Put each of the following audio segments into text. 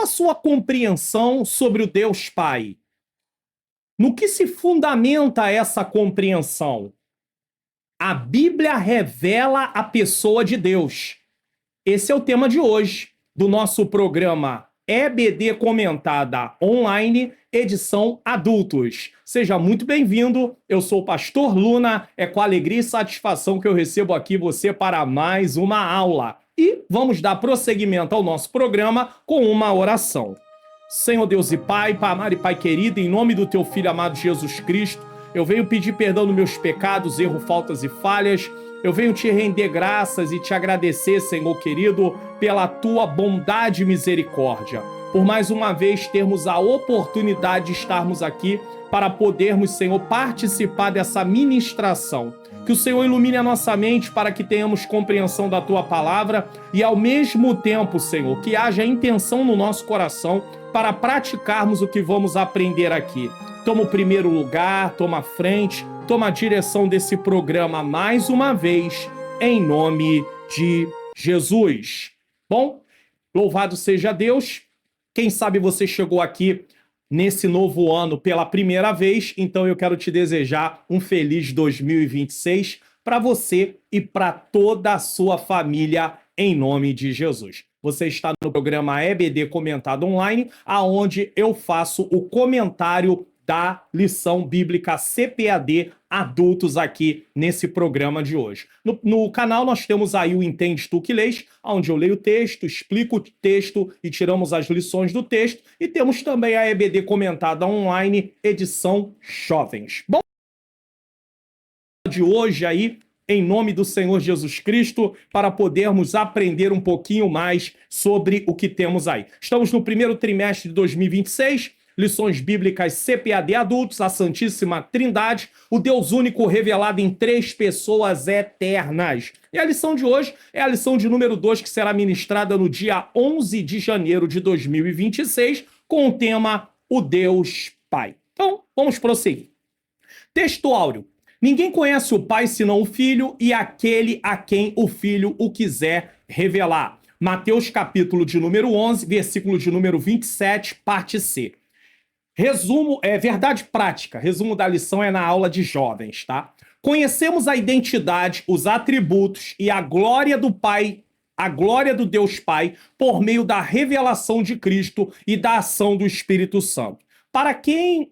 a sua compreensão sobre o Deus Pai? No que se fundamenta essa compreensão? A Bíblia revela a pessoa de Deus. Esse é o tema de hoje, do nosso programa EBD Comentada Online, edição Adultos. Seja muito bem-vindo, eu sou o Pastor Luna, é com alegria e satisfação que eu recebo aqui você para mais uma aula. E vamos dar prosseguimento ao nosso programa com uma oração. Senhor Deus e Pai, Pai amado e Pai querido, em nome do Teu Filho amado Jesus Cristo, eu venho pedir perdão dos meus pecados, erros, faltas e falhas. Eu venho te render graças e te agradecer, Senhor querido, pela Tua bondade e misericórdia. Por mais uma vez termos a oportunidade de estarmos aqui para podermos, Senhor, participar dessa ministração. Que o Senhor ilumine a nossa mente para que tenhamos compreensão da Tua palavra e, ao mesmo tempo, Senhor, que haja intenção no nosso coração para praticarmos o que vamos aprender aqui. Toma o primeiro lugar, toma a frente, toma a direção desse programa mais uma vez, em nome de Jesus. Bom, louvado seja Deus. Quem sabe você chegou aqui nesse novo ano pela primeira vez, então eu quero te desejar um feliz 2026 para você e para toda a sua família, em nome de Jesus. Você está no programa EBD Comentado Online, aonde eu faço o comentário da lição bíblica CPAD Adultos aqui nesse programa de hoje. No canal nós temos aí o Entende Tu Que Lês, onde eu leio o texto, explico o texto e tiramos as lições do texto. E temos também a EBD Comentada Online, edição Jovens. Bom, de hoje aí, em nome do Senhor Jesus Cristo, para podermos aprender um pouquinho mais sobre o que temos aí. Estamos no primeiro trimestre de 2026, lições bíblicas CPAD Adultos, a Santíssima Trindade, o Deus único revelado em três pessoas eternas. E a lição de hoje é a lição de número 2, que será ministrada no dia 11 de janeiro de 2026, com o tema O Deus Pai. Então, vamos prosseguir. Texto áureo. Ninguém conhece o Pai senão o Filho e aquele a quem o Filho o quiser revelar. Mateus capítulo de número 11, versículo de número 27, parte C. Resumo, verdade prática. Resumo da lição é na aula de jovens, tá? Conhecemos a identidade, os atributos e a glória do Pai, a glória do Deus Pai, por meio da revelação de Cristo e da ação do Espírito Santo. Para quem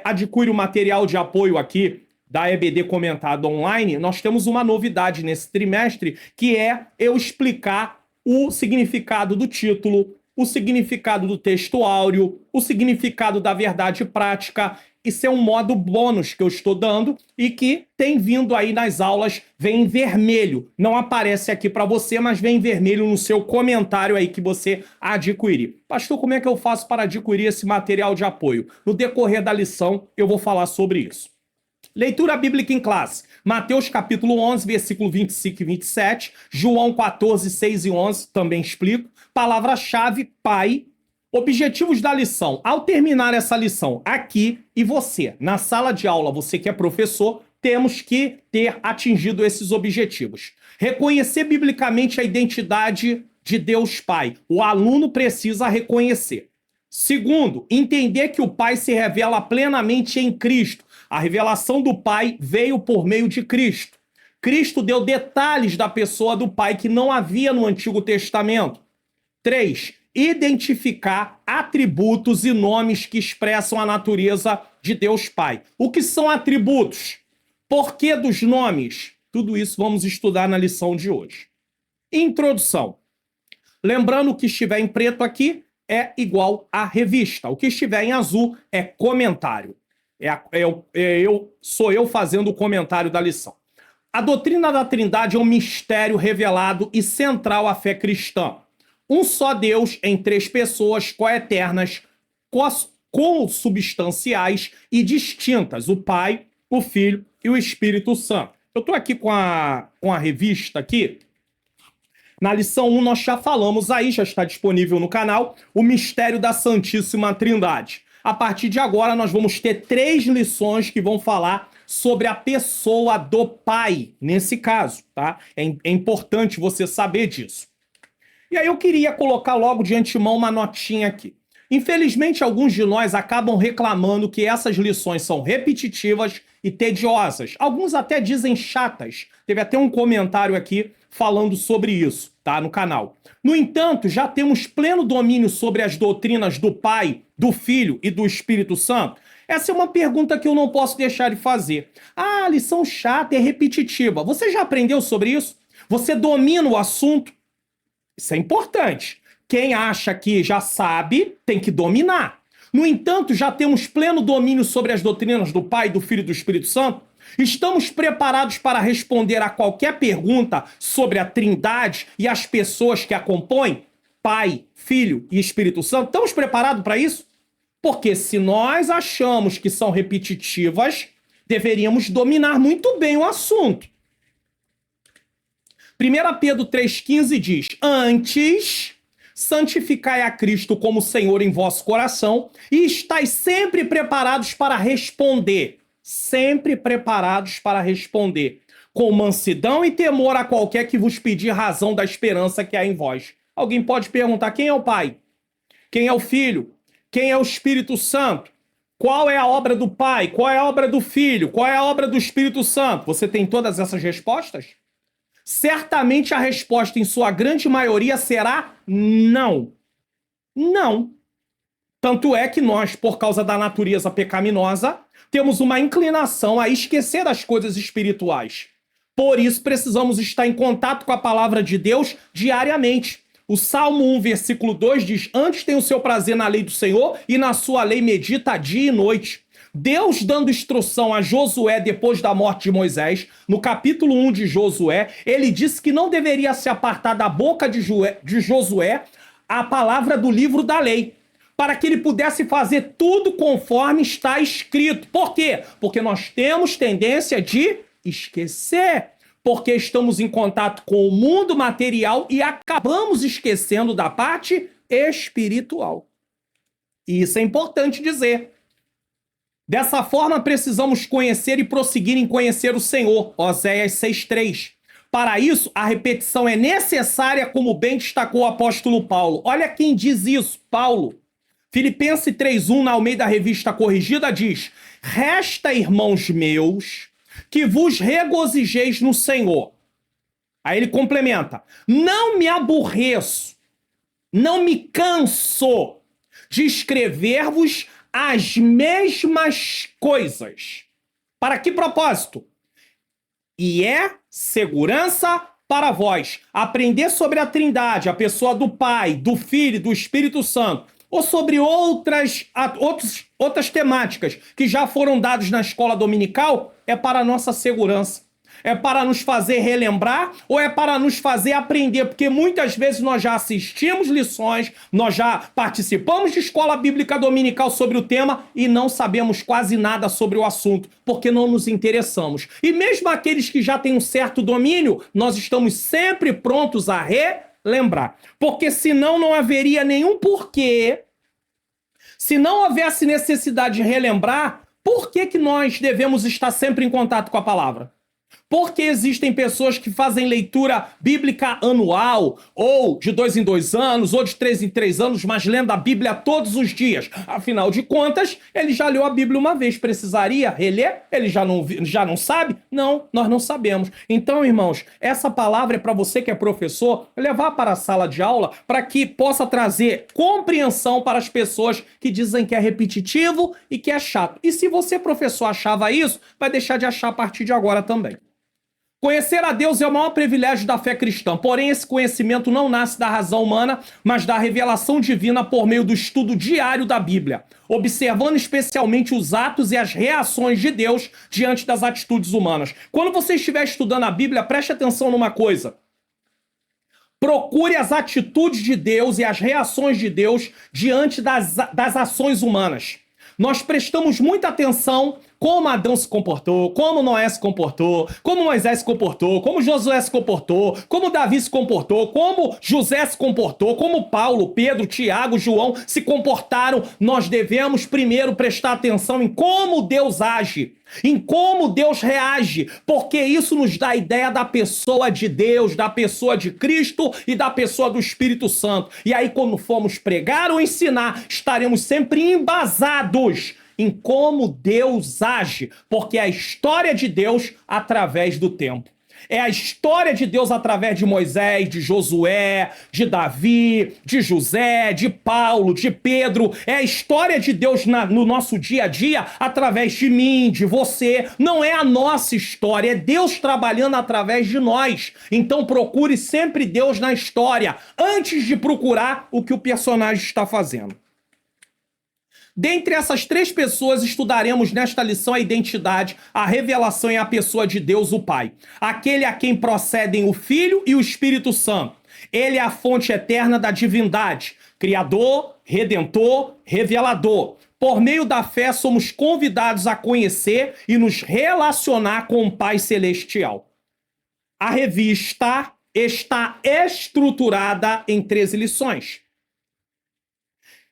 adquire o material de apoio aqui da EBD Comentado Online, nós temos uma novidade nesse trimestre, que é eu explicar o significado do título, o significado do texto áureo, o significado da verdade prática. Isso é um modo bônus que eu estou dando e que tem vindo aí nas aulas, vem em vermelho. Não aparece aqui para você, mas vem em vermelho no seu comentário aí que você adquirir. Pastor, como é que eu faço para adquirir esse material de apoio? No decorrer da lição, eu vou falar sobre isso. Leitura bíblica em classe. Mateus capítulo 11, versículo 25 e 27. João 14, 6 e 11, também explico. Palavra-chave, Pai. Objetivos da lição. Ao terminar essa lição aqui, e você, na sala de aula, você que é professor, temos que ter atingido esses objetivos. Reconhecer biblicamente a identidade de Deus Pai. O aluno precisa reconhecer. Segundo, entender que o Pai se revela plenamente em Cristo. A revelação do Pai veio por meio de Cristo. Cristo deu detalhes da pessoa do Pai que não havia no Antigo Testamento. 3. Identificar atributos e nomes que expressam a natureza de Deus Pai. O que são atributos? Porquê dos nomes? Tudo isso vamos estudar na lição de hoje. Introdução. Lembrando que estiver em preto aqui é igual a revista. O que estiver em azul é comentário. Sou eu fazendo o comentário da lição. A doutrina da Trindade é um mistério revelado e central à fé cristã. Um só Deus em três pessoas coeternas, consubstanciais e distintas, o Pai, o Filho e o Espírito Santo. Eu estou aqui com a revista aqui. Na lição 1 nós já falamos aí, já está disponível no canal, o mistério da Santíssima Trindade. A partir de agora nós vamos ter 3 lições que vão falar sobre a pessoa do Pai, nesse caso, tá? É importante você saber disso. E aí eu queria colocar logo de antemão uma notinha aqui. Infelizmente, alguns de nós acabam reclamando que essas lições são repetitivas e tediosas. Alguns até dizem chatas. Teve até um comentário aqui falando sobre isso, tá? No canal. No entanto, já temos pleno domínio sobre as doutrinas do Pai, do Filho e do Espírito Santo? Essa é uma pergunta que eu não posso deixar de fazer. Ah, a lição chata é repetitiva. Você já aprendeu sobre isso? Você domina o assunto? Isso é importante. Quem acha que já sabe, tem que dominar. No entanto, já temos pleno domínio sobre as doutrinas do Pai, do Filho e do Espírito Santo? Estamos preparados para responder a qualquer pergunta sobre a Trindade e as pessoas que a compõem? Pai, Filho e Espírito Santo? Estamos preparados para isso? Porque se nós achamos que são repetitivas, deveríamos dominar muito bem o assunto. 1 Pedro 3,15 diz: Antes, santificai a Cristo como Senhor em vosso coração e estais sempre preparados para responder. Sempre preparados para responder. Com mansidão e temor a qualquer que vos pedir razão da esperança que há em vós. Alguém pode perguntar: quem é o Pai? Quem é o Filho? Quem é o Espírito Santo? Qual é a obra do Pai? Qual é a obra do Filho? Qual é a obra do Espírito Santo? Você tem todas essas respostas? Certamente a resposta, em sua grande maioria, será não. Não. Tanto é que nós, por causa da natureza pecaminosa, temos uma inclinação a esquecer as coisas espirituais. Por isso, precisamos estar em contato com a palavra de Deus diariamente. O Salmo 1, versículo 2 diz: Antes tem o seu prazer na lei do Senhor e na sua lei medita dia e noite. Deus dando instrução a Josué depois da morte de Moisés, no capítulo 1 de Josué, ele disse que não deveria se apartar da boca de Josué a palavra do livro da lei, para que ele pudesse fazer tudo conforme está escrito. Por quê? Porque nós temos tendência de esquecer, porque estamos em contato com o mundo material e acabamos esquecendo da parte espiritual. E isso é importante dizer. Dessa forma, precisamos conhecer e prosseguir em conhecer o Senhor. Oséias 6,3. Para isso, a repetição é necessária, como bem destacou o apóstolo Paulo. Olha quem diz isso, Paulo. Filipenses 3,1, na Almeida Revista Corrigida, diz: Resta, irmãos meus, que vos regozijeis no Senhor. Aí ele complementa: não me aborreço, não me canso de escrever-vos as mesmas coisas. Para que propósito? E é segurança para vós. Aprender sobre a Trindade, a pessoa do Pai, do Filho e do Espírito Santo, ou sobre outras temáticas que já foram dadas na escola dominical, é para a nossa segurança. É para nos fazer relembrar ou é para nos fazer aprender? Porque muitas vezes nós já assistimos lições, nós já participamos de escola bíblica dominical sobre o tema e não sabemos quase nada sobre o assunto, porque não nos interessamos. E mesmo aqueles que já têm um certo domínio, nós estamos sempre prontos a relembrar. Porque senão não haveria nenhum porquê. Se não houvesse necessidade de relembrar, por que nós devemos estar sempre em contato com a palavra? Porque existem pessoas que fazem leitura bíblica anual, ou de 2 em 2 anos, ou de 3 em 3 anos, mas lendo a Bíblia todos os dias. Afinal de contas, ele já leu a Bíblia uma vez. Precisaria reler? Ele já não sabe? Não, nós não sabemos. Então, irmãos, essa palavra é para você que é professor levar para a sala de aula para que possa trazer compreensão para as pessoas que dizem que é repetitivo e que é chato. E se você, professor, achava isso, vai deixar de achar a partir de agora também. Conhecer a Deus é o maior privilégio da fé cristã, porém esse conhecimento não nasce da razão humana, mas da revelação divina por meio do estudo diário da Bíblia, observando especialmente os atos e as reações de Deus diante das atitudes humanas. Quando você estiver estudando a Bíblia, preste atenção numa coisa. Procure as atitudes de Deus e as reações de Deus diante das ações humanas. Nós prestamos muita atenção como Adão se comportou, como Noé se comportou, como Moisés se comportou, como Josué se comportou, como Davi se comportou, como José se comportou, como Paulo, Pedro, Tiago, João se comportaram. Nós devemos primeiro prestar atenção em como Deus age, em como Deus reage, porque isso nos dá a ideia da pessoa de Deus, da pessoa de Cristo e da pessoa do Espírito Santo. E aí, quando formos pregar ou ensinar, estaremos sempre embasados em como Deus age, porque é a história de Deus através do tempo. É a história de Deus através de Moisés, de Josué, de Davi, de José, de Paulo, de Pedro. É a história de Deus no nosso dia a dia através de mim, de você. Não é a nossa história, é Deus trabalhando através de nós. Então procure sempre Deus na história, antes de procurar o que o personagem está fazendo. Dentre essas três pessoas, estudaremos nesta lição a identidade, a revelação e a pessoa de Deus, o Pai. Aquele a quem procedem o Filho e o Espírito Santo. Ele é a fonte eterna da divindade, Criador, Redentor, Revelador. Por meio da fé, somos convidados a conhecer e nos relacionar com o Pai Celestial. A revista está estruturada em 13 lições.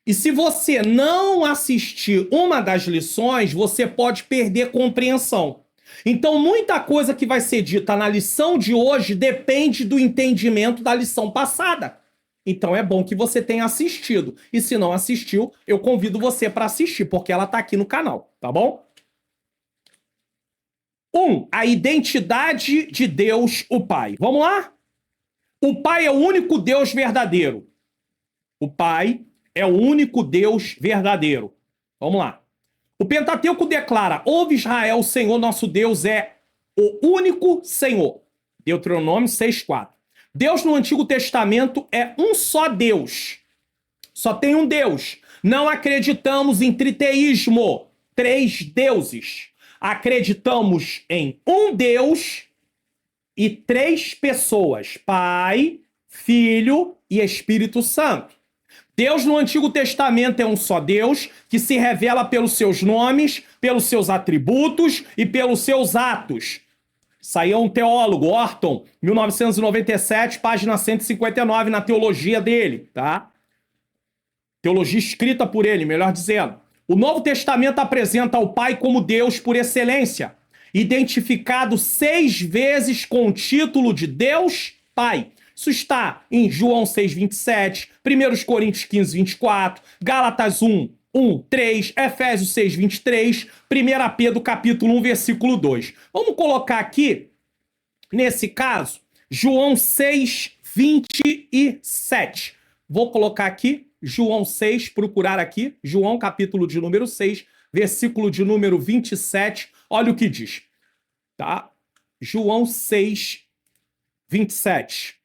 E se você não assistir uma das lições, você pode perder compreensão. Então, muita coisa que vai ser dita na lição de hoje depende do entendimento da lição passada. Então, é bom que você tenha assistido. E se não assistiu, eu convido você para assistir, porque ela está aqui no canal, tá bom? 1. A identidade de Deus, o Pai. Vamos lá? O Pai é o único Deus verdadeiro. O Pai é o único Deus verdadeiro. Vamos lá. O Pentateuco declara: ouve Israel, o Senhor nosso Deus é o único Senhor. Deuteronômio 6,4. Deus no Antigo Testamento é um só Deus. Só tem um Deus. Não acreditamos em triteísmo, 3 deuses. Acreditamos em um Deus e 3 pessoas: Pai, Filho e Espírito Santo. Deus no Antigo Testamento é um só Deus que se revela pelos seus nomes, pelos seus atributos e pelos seus atos. Isso aí é um teólogo, Orton, 1997, página 159, na teologia dele, tá? Teologia escrita por ele, melhor dizendo. O Novo Testamento apresenta o Pai como Deus por excelência, identificado 6 vezes com o título de Deus Pai. Isso está em João 6,27, 1 Coríntios 15,24, Gálatas 1:3, Efésios 6,23, 1 Pedro capítulo 1, versículo 2. Vamos colocar aqui, nesse caso, João 6,27. Vou colocar aqui João 6, procurar aqui, João capítulo de número 6, versículo de número 27. Olha o que diz, tá? João 6,27.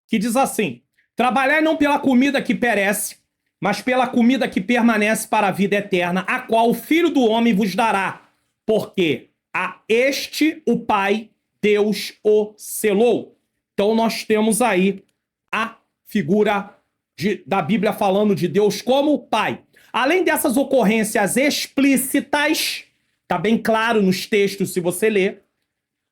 Que diz assim: trabalhai não pela comida que perece, mas pela comida que permanece para a vida eterna, a qual o Filho do Homem vos dará, porque a este o Pai, Deus, o selou. Então nós temos aí a figura da Bíblia falando de Deus como Pai. Além dessas ocorrências explícitas, tá bem claro nos textos se você ler,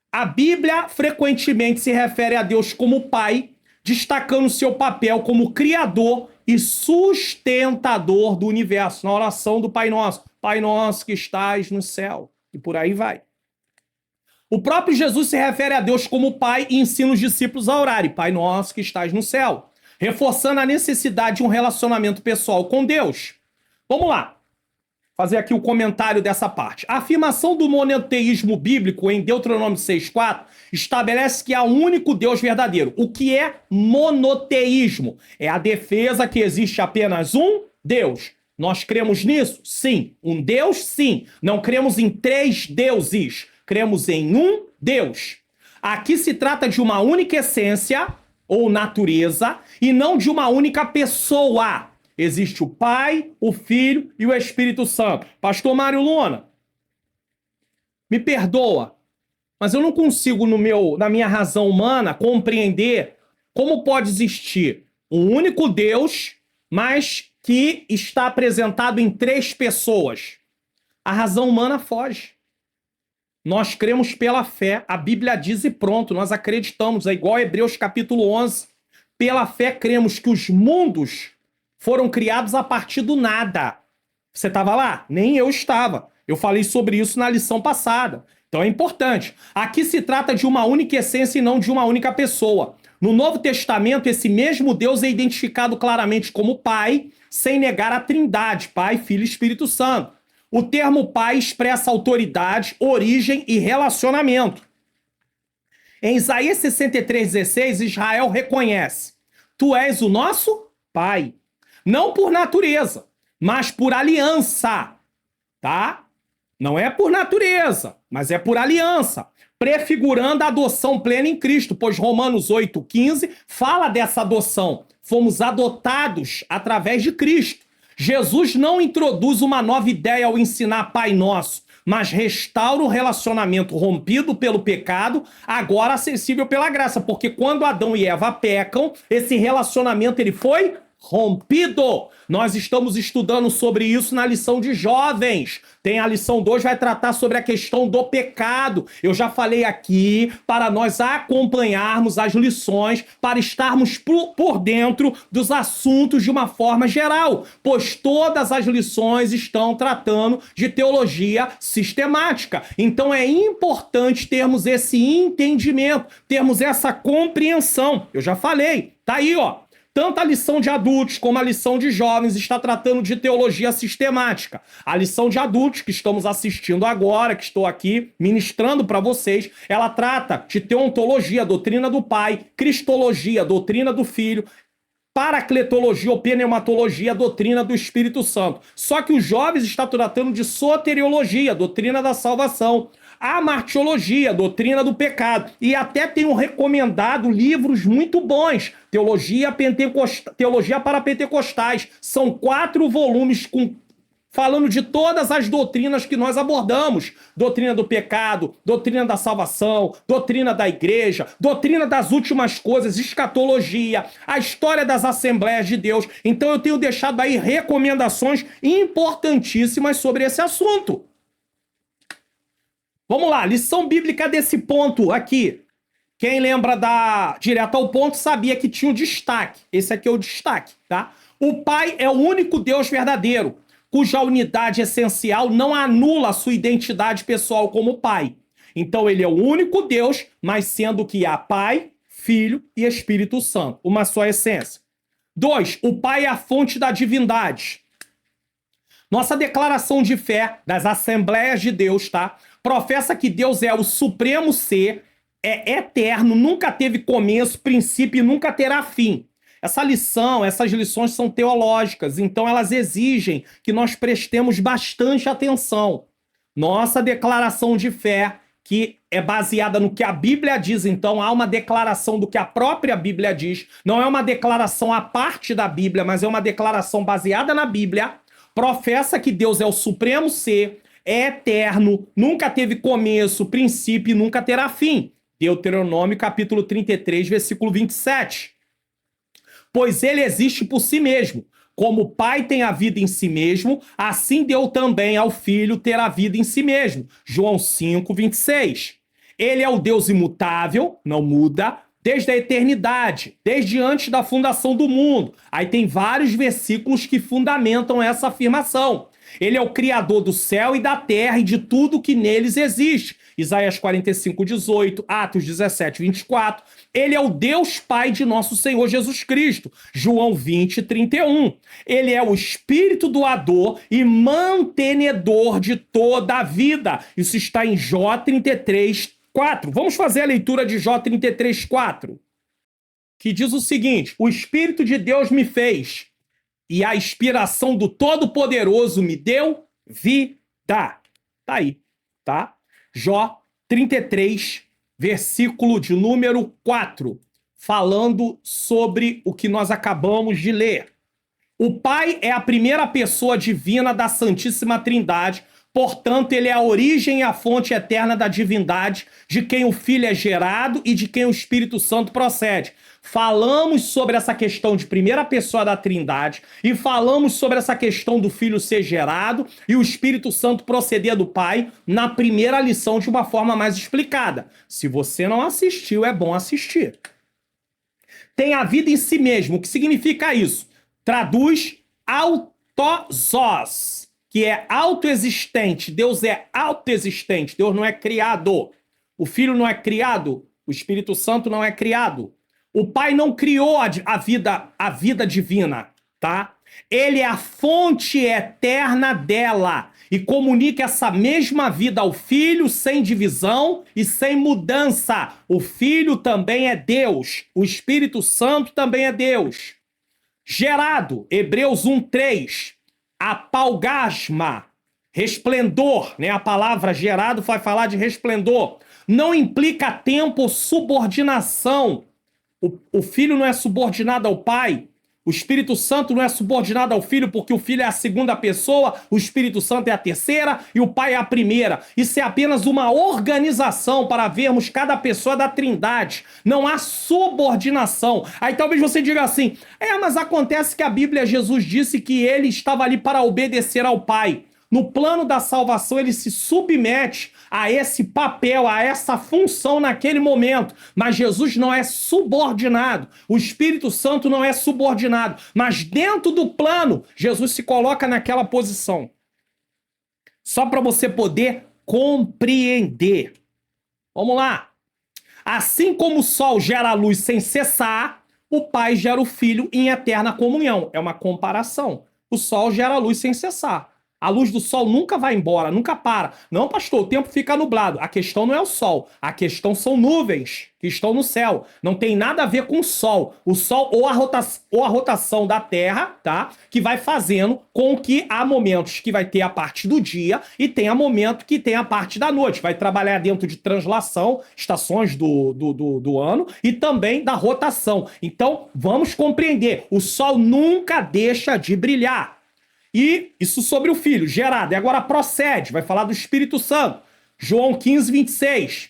a Bíblia frequentemente se refere a Deus como Pai, destacando seu papel como criador e sustentador do universo, na oração do Pai Nosso. Pai Nosso que estás no céu. E por aí vai. O próprio Jesus se refere a Deus como Pai e ensina os discípulos a orarem: Pai Nosso que estás no céu, reforçando a necessidade de um relacionamento pessoal com Deus. Vamos lá. Fazer aqui o comentário dessa parte. A afirmação do monoteísmo bíblico em Deuteronômio 6,4 estabelece que há um único Deus verdadeiro. O que é monoteísmo? É a defesa que existe apenas um Deus. Nós cremos nisso? Sim. Um Deus? Sim. Não cremos em 3 deuses. Cremos em um Deus. Aqui se trata de uma única essência ou natureza e não de uma única pessoa. Existe o Pai, o Filho e o Espírito Santo. Pastor Mário Luna, me perdoa, mas eu não consigo, na minha razão humana, compreender como pode existir um único Deus, mas que está apresentado em 3 pessoas. A razão humana foge. Nós cremos pela fé, a Bíblia diz e pronto, nós acreditamos, é igual a Hebreus capítulo 11. Pela fé cremos que os mundos foram criados a partir do nada. Você estava lá? Nem eu estava. Eu falei sobre isso na lição passada. Então é importante. Aqui se trata de uma única essência e não de uma única pessoa. No Novo Testamento, esse mesmo Deus é identificado claramente como Pai, sem negar a Trindade, Pai, Filho e Espírito Santo. O termo Pai expressa autoridade, origem e relacionamento. Em Isaías 63,16, Israel reconhece: Tu és o nosso Pai. Não por natureza, mas por aliança, tá? Não é por natureza, mas é por aliança, prefigurando a adoção plena em Cristo, pois Romanos 8,15 fala dessa adoção. Fomos adotados através de Cristo. Jesus não introduz uma nova ideia ao ensinar Pai Nosso, mas restaura o relacionamento rompido pelo pecado, agora acessível pela graça, porque quando Adão e Eva pecam, esse relacionamento ele foi rompido. Nós estamos estudando sobre isso na lição de jovens. Tem a lição 2, vai tratar sobre a questão do pecado. Eu já falei aqui para nós acompanharmos as lições, para estarmos por dentro dos assuntos de uma forma geral, pois todas as lições estão tratando de teologia sistemática. Então é importante termos esse entendimento, termos essa compreensão. Eu já falei, tá aí, ó. Tanto a lição de adultos como a lição de jovens está tratando de teologia sistemática. A lição de adultos que estamos assistindo agora, que estou aqui ministrando para vocês, ela trata de teontologia, doutrina do Pai, cristologia, doutrina do Filho, paracletologia ou pneumatologia, doutrina do Espírito Santo. Só que os jovens estão tratando de soteriologia, doutrina da salvação, a martiologia, doutrina do pecado, e até tenho recomendado livros muito bons, teologia para pentecostais, são 4 volumes falando de todas as doutrinas que nós abordamos, doutrina do pecado, doutrina da salvação, doutrina da igreja, doutrina das últimas coisas, escatologia, a história das Assembleias de Deus. Então eu tenho deixado aí recomendações importantíssimas sobre esse assunto. Vamos lá, lição bíblica desse ponto aqui. Quem lembra direto ao ponto sabia que tinha um destaque. Esse aqui é o destaque, tá? O Pai é o único Deus verdadeiro, cuja unidade essencial não anula a sua identidade pessoal como Pai. Então ele é o único Deus, mas sendo que há Pai, Filho e Espírito Santo, uma só essência. 2, o Pai é a fonte da divindade. Nossa declaração de fé das Assembleias de Deus, tá? Professa que Deus é o supremo ser, é eterno, nunca teve começo, princípio e nunca terá fim. Essas lições são teológicas, então elas exigem que nós prestemos bastante atenção. Nossa declaração de fé, que é baseada no que a Bíblia diz, então há uma declaração do que a própria Bíblia diz, não é uma declaração à parte da Bíblia, mas é uma declaração baseada na Bíblia, professa que Deus é o supremo ser, é eterno, nunca teve começo, princípio e nunca terá fim. Deuteronômio capítulo 33, versículo 27. Pois ele existe por si mesmo. Como o Pai tem a vida em si mesmo, assim deu também ao Filho ter a vida em si mesmo. João 5, 26. Ele é o Deus imutável, não muda, desde a eternidade, desde antes da fundação do mundo. Aí tem vários versículos que fundamentam essa afirmação. Ele é o Criador do céu e da terra e de tudo que neles existe. Isaías 45, 18, Atos 17, 24. Ele é o Deus Pai de nosso Senhor Jesus Cristo. João 20, 31. Ele é o Espírito doador e mantenedor de toda a vida. Isso está em Jó 33, 4. Vamos fazer a leitura de Jó 33, 4. Que diz o seguinte: o Espírito de Deus me fez e a inspiração do Todo-Poderoso me deu vida. Tá aí, tá? Jó 33, versículo de número 4, falando sobre o que nós acabamos de ler. O Pai é a primeira pessoa divina da Santíssima Trindade, Portanto, ele é a origem e a fonte eterna da divindade, de quem o Filho é gerado e de quem o Espírito Santo procede. Falamos sobre essa questão de primeira pessoa da Trindade e falamos sobre essa questão do Filho ser gerado e o Espírito Santo proceder do Pai na primeira lição de uma forma mais explicada. Se você não assistiu, é bom assistir. Tem a vida em si mesmo. O que significa isso? Traduz autozós, que é autoexistente. Deus é autoexistente. Deus não é criado. O Filho não é criado. O Espírito Santo não é criado. O Pai não criou a vida divina, tá? Ele é a fonte eterna dela e comunica essa mesma vida ao Filho sem divisão e sem mudança. O Filho também é Deus. O Espírito Santo também é Deus. Gerado, Hebreus 1:3, apalgasma, resplendor, né? A palavra gerado vai falar de resplendor. Não implica tempo ou subordinação. O Filho não é subordinado ao Pai. O Espírito Santo não é subordinado ao Filho, porque o Filho é a segunda pessoa, o Espírito Santo é a terceira e o Pai é a primeira. Isso é apenas uma organização para vermos cada pessoa da Trindade. Não há subordinação. Aí talvez você diga assim, mas acontece que a Bíblia, Jesus disse que ele estava ali para obedecer ao Pai. No plano da salvação, ele se submete a esse papel, a essa função naquele momento. Mas Jesus não é subordinado. O Espírito Santo não é subordinado. Mas dentro do plano, Jesus se coloca naquela posição. Só para você poder compreender. Vamos lá. Assim como o Sol gera a luz sem cessar, o Pai gera o Filho em eterna comunhão. É uma comparação. O Sol gera a luz sem cessar. A luz do sol nunca vai embora, nunca para. Não, pastor, o tempo fica nublado. A questão não é o sol. A questão são nuvens que estão no céu. Não tem nada a ver com o sol. O sol ou a rotação da Terra, tá? Que vai fazendo com que há momentos que vai ter a parte do dia e tem momento que tem a parte da noite. Vai trabalhar dentro de translação, estações do ano e também da rotação. Então, vamos compreender. O sol nunca deixa de brilhar. E isso sobre o Filho, gerado. E agora procede, vai falar do Espírito Santo. João 15:26.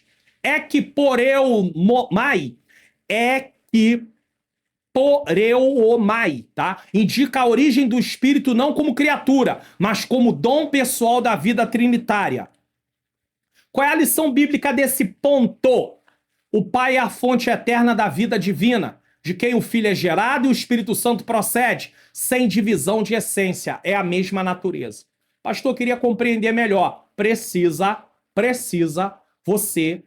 Poreuomai, tá? Indica a origem do Espírito não como criatura, mas como dom pessoal da vida trinitária. Qual é a lição bíblica desse ponto? O Pai é a fonte eterna da vida divina, de quem o Filho é gerado e o Espírito Santo procede, sem divisão de essência, é a mesma natureza. Pastor, queria compreender melhor. Precisa você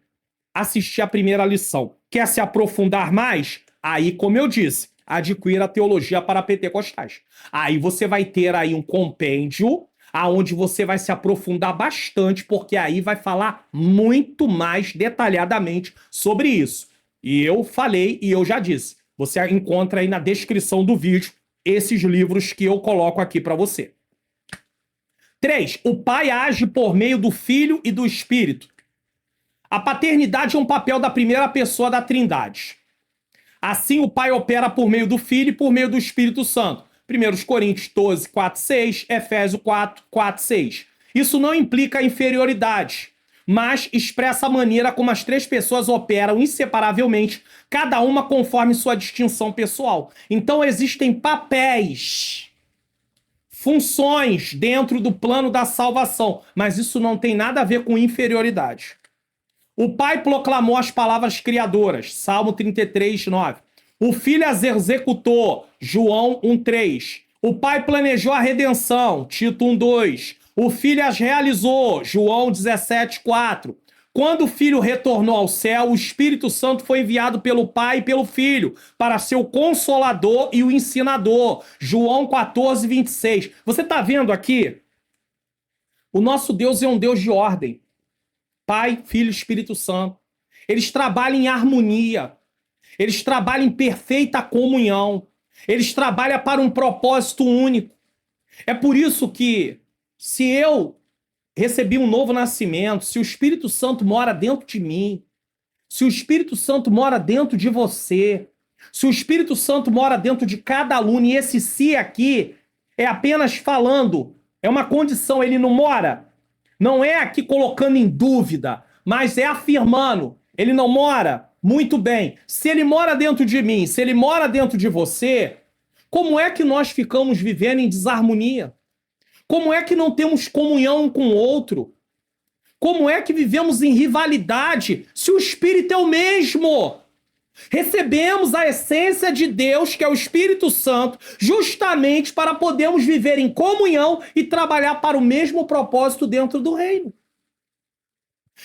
assistir a primeira lição. Quer se aprofundar mais? Aí, como eu disse, adquira a teologia para pentecostais. Aí você vai ter aí um compêndio aonde você vai se aprofundar bastante, porque aí vai falar muito mais detalhadamente sobre isso. E eu falei e eu já disse. Você encontra aí na descrição do vídeo esses livros que eu coloco aqui para você. 3. O Pai age por meio do Filho e do Espírito. A paternidade é um papel da primeira pessoa da Trindade. Assim, o Pai opera por meio do Filho e por meio do Espírito Santo. 1 Coríntios 12, 4, 6, Efésios 4, 4, 6. Isso não implica inferioridade, mas expressa a maneira como as três pessoas operam inseparavelmente, cada uma conforme sua distinção pessoal. Então existem papéis, funções dentro do plano da salvação, mas isso não tem nada a ver com inferioridade. O Pai proclamou as palavras criadoras, Salmo 33, 9. O Filho as executou, João 1,3. O Pai planejou a redenção, Tito 1,2. O Filho as realizou, João 17,4. Quando o Filho retornou ao céu, o Espírito Santo foi enviado pelo Pai e pelo Filho para ser o Consolador e o Ensinador, João 14,26. Você está vendo aqui? O nosso Deus é um Deus de ordem. Pai, Filho e Espírito Santo. Eles trabalham em harmonia. Eles trabalham em perfeita comunhão. Eles trabalham para um propósito único. É por isso que, se eu recebi um novo nascimento, se o Espírito Santo mora dentro de mim, se o Espírito Santo mora dentro de você, se o Espírito Santo mora dentro de cada aluno, e esse "se" aqui é apenas falando, é uma condição, ele não mora. Não é aqui colocando em dúvida, mas é afirmando. Ele não mora? Muito bem. Se ele mora dentro de mim, se ele mora dentro de você, como é que nós ficamos vivendo em desarmonia? Como é que não temos comunhão um com o outro? Como é que vivemos em rivalidade se o Espírito é o mesmo? Recebemos a essência de Deus, que é o Espírito Santo, justamente para podermos viver em comunhão e trabalhar para o mesmo propósito dentro do reino.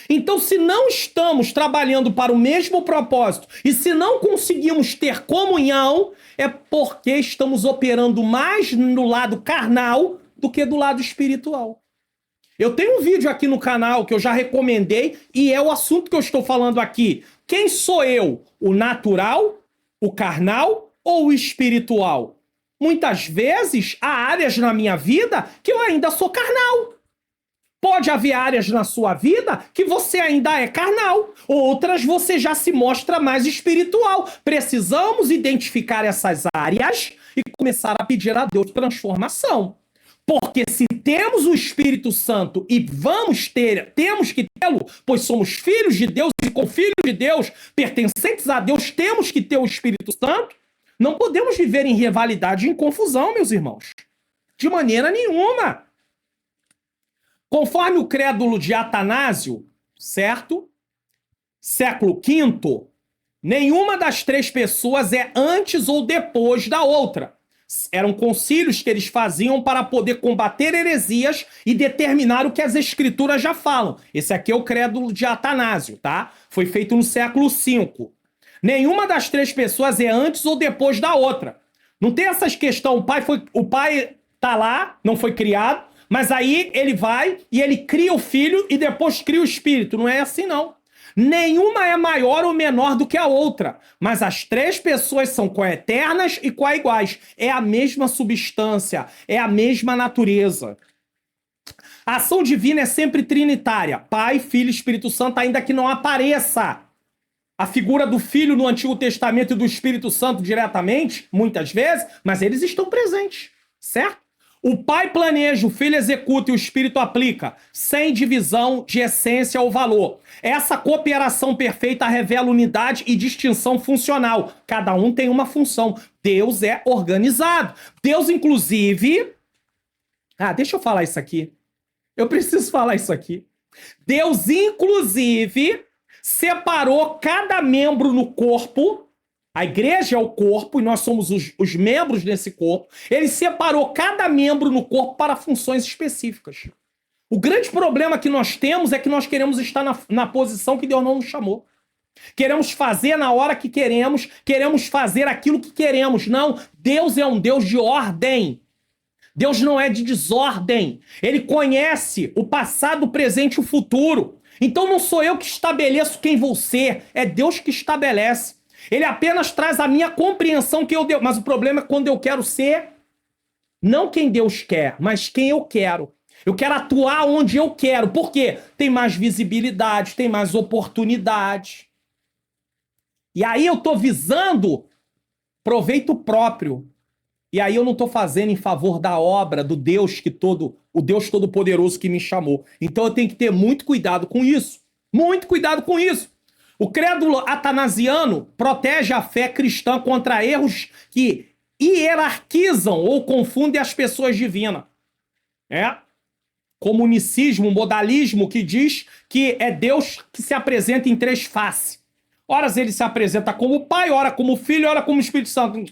Então, se não estamos trabalhando para o mesmo propósito e se não conseguimos ter comunhão, é porque estamos operando mais no lado carnal do que do lado espiritual. Eu tenho um vídeo aqui no canal que eu já recomendei e é o assunto que eu estou falando aqui. Quem sou eu? O natural, o carnal ou o espiritual? Muitas vezes há áreas na minha vida que eu ainda sou carnal. Pode haver áreas na sua vida que você ainda é carnal. Outras você já se mostra mais espiritual. Precisamos identificar essas áreas e começar a pedir a Deus transformação. Porque se temos o Espírito Santo e temos que tê-lo, pois somos filhos de Deus e com filhos de Deus, pertencentes a Deus, temos que ter o Espírito Santo, não podemos viver em rivalidade e em confusão, meus irmãos. De maneira nenhuma. Conforme o crédulo de Atanásio, certo? Século V, nenhuma das três pessoas é antes ou depois da outra. Eram concílios que eles faziam para poder combater heresias e determinar o que as escrituras já falam. Esse aqui é o crédulo de Atanásio, tá? Foi feito no século V. Nenhuma das três pessoas é antes ou depois da outra. Não tem essas questões, o pai tá lá, não foi criado, mas aí ele vai e ele cria o filho e depois cria o espírito. Não é assim, não. Nenhuma é maior ou menor do que a outra, mas as três pessoas são coeternas e coiguais. É a mesma substância, é a mesma natureza. A ação divina é sempre trinitária. Pai, Filho e Espírito Santo, ainda que não apareça a figura do Filho no Antigo Testamento e do Espírito Santo diretamente, muitas vezes, mas eles estão presentes, certo? O Pai planeja, o Filho executa e o Espírito aplica, sem divisão de essência ou valor. Essa cooperação perfeita revela unidade e distinção funcional. Cada um tem uma função. Deus é organizado. Deus, inclusive... deixa eu falar isso aqui. Eu preciso falar isso aqui. Deus, inclusive, separou cada membro no corpo. A igreja é o corpo e nós somos os membros desse corpo. Ele separou cada membro no corpo para funções específicas. O grande problema que nós temos é que nós queremos estar na posição que Deus não nos chamou. Queremos fazer na hora que queremos fazer aquilo que queremos. Não, Deus é um Deus de ordem. Deus não é de desordem. Ele conhece o passado, o presente e o futuro. Então não sou eu que estabeleço quem vou ser, é Deus que estabelece. Ele apenas traz a minha compreensão que eu devo. Mas o problema é quando eu quero ser não quem Deus quer, mas quem eu quero. Eu quero atuar onde eu quero. Por quê? Tem mais visibilidade, tem mais oportunidade. E aí eu estou visando proveito próprio. E aí eu não estou fazendo em favor da obra do Deus o Deus Todo-Poderoso que me chamou. Então eu tenho que ter muito cuidado com isso. Muito cuidado com isso. O crédulo atanasiano protege a fé cristã contra erros que hierarquizam ou confundem as pessoas divinas. Comunicismo, modalismo, que diz que é Deus que se apresenta em três faces. Ora ele se apresenta como Pai, ora como Filho, ora como Espírito Santo.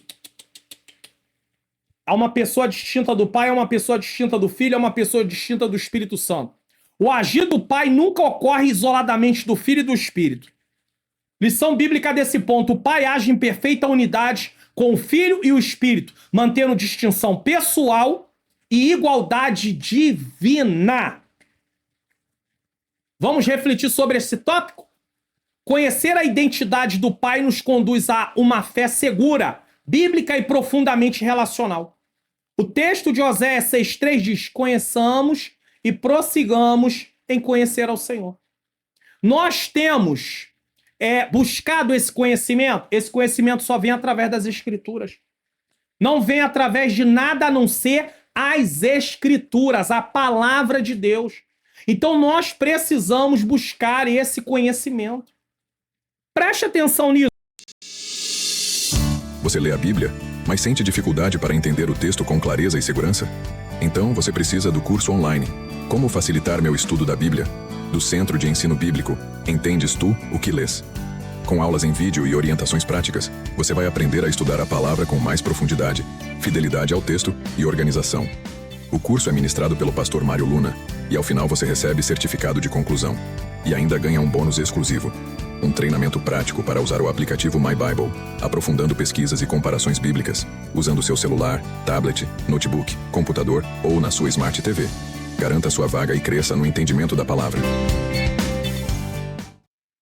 Há uma pessoa distinta do Pai, há uma pessoa distinta do Filho, há uma pessoa distinta do Espírito Santo. O agir do Pai nunca ocorre isoladamente do Filho e do Espírito. Lição bíblica desse ponto: o Pai age em perfeita unidade com o Filho e o Espírito, mantendo distinção pessoal e igualdade divina. Vamos refletir sobre esse tópico? Conhecer a identidade do Pai nos conduz a uma fé segura, bíblica e profundamente relacional. O texto de Oséias 6,3 diz: conheçamos e prossigamos em conhecer ao Senhor. Nós temos buscado esse conhecimento só vem através das Escrituras. Não vem através de nada a não ser as Escrituras, a palavra de Deus. Então nós precisamos buscar esse conhecimento. Preste atenção nisso. Você lê a Bíblia, mas sente dificuldade para entender o texto com clareza e segurança? Então você precisa do curso online Como Facilitar Meu Estudo da Bíblia, do Centro de Ensino Bíblico Entendes Tu o que Lês. Com aulas em vídeo e orientações práticas, você vai aprender a estudar a palavra com mais profundidade, fidelidade ao texto e organização. O curso é ministrado pelo pastor Mário Luna, e ao final você recebe certificado de conclusão. E ainda ganha um bônus exclusivo: um treinamento prático para usar o aplicativo My Bible, aprofundando pesquisas e comparações bíblicas, usando seu celular, tablet, notebook, computador ou na sua Smart TV. Garanta sua vaga e cresça no entendimento da palavra.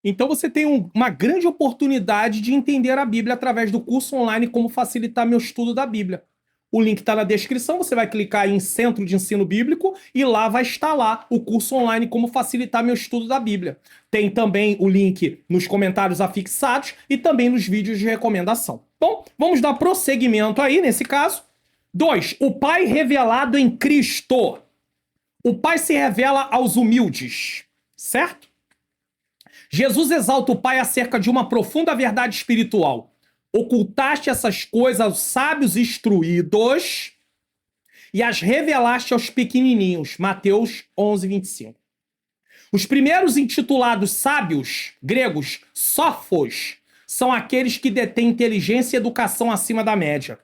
Então você tem uma grande oportunidade de entender a Bíblia através do curso online Como Facilitar Meu Estudo da Bíblia. O link está na descrição, você vai clicar em Centro de Ensino Bíblico e lá vai estar lá o curso online Como Facilitar Meu Estudo da Bíblia. Tem também o link nos comentários afixados e também nos vídeos de recomendação. Bom, vamos dar prosseguimento aí nesse caso. 2. O Pai revelado em Cristo. O Pai se revela aos humildes, certo? Jesus exalta o Pai acerca de uma profunda verdade espiritual. Ocultaste essas coisas aos sábios instruídos e as revelaste aos pequenininhos. Mateus 11, 25. Os primeiros intitulados sábios, gregos, sófos, são aqueles que detêm inteligência e educação acima da média.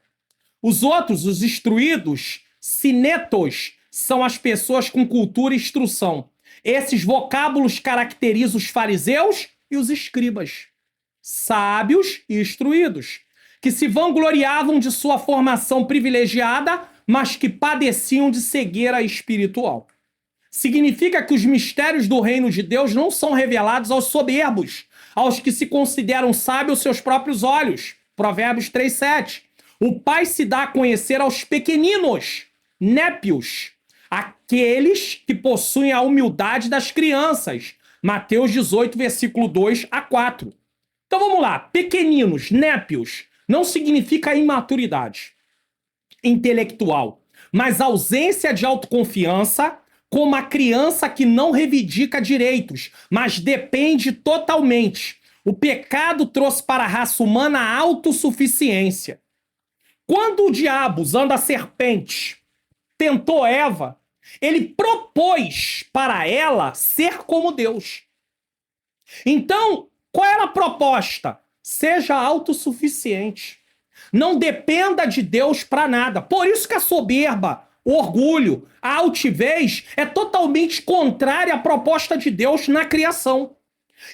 Os outros, os instruídos, sinetos, são as pessoas com cultura e instrução. Esses vocábulos caracterizam os fariseus e os escribas, sábios e instruídos, que se vangloriavam de sua formação privilegiada, mas que padeciam de cegueira espiritual. Significa que os mistérios do reino de Deus não são revelados aos soberbos, aos que se consideram sábios aos seus próprios olhos. Provérbios 3:7. O Pai se dá a conhecer aos pequeninos, népios, aqueles que possuem a humildade das crianças. Mateus 18, versículo 2 a 4. Então vamos lá. Pequeninos, népios, não significa imaturidade intelectual, mas ausência de autoconfiança, como a criança que não reivindica direitos, mas depende totalmente. O pecado trouxe para a raça humana a autossuficiência. Quando o diabo, usando a serpente, tentou Eva, ele propôs para ela ser como Deus. Então, qual era a proposta? Seja autossuficiente. Não dependa de Deus para nada. Por isso que a soberba, o orgulho, a altivez é totalmente contrária à proposta de Deus na criação.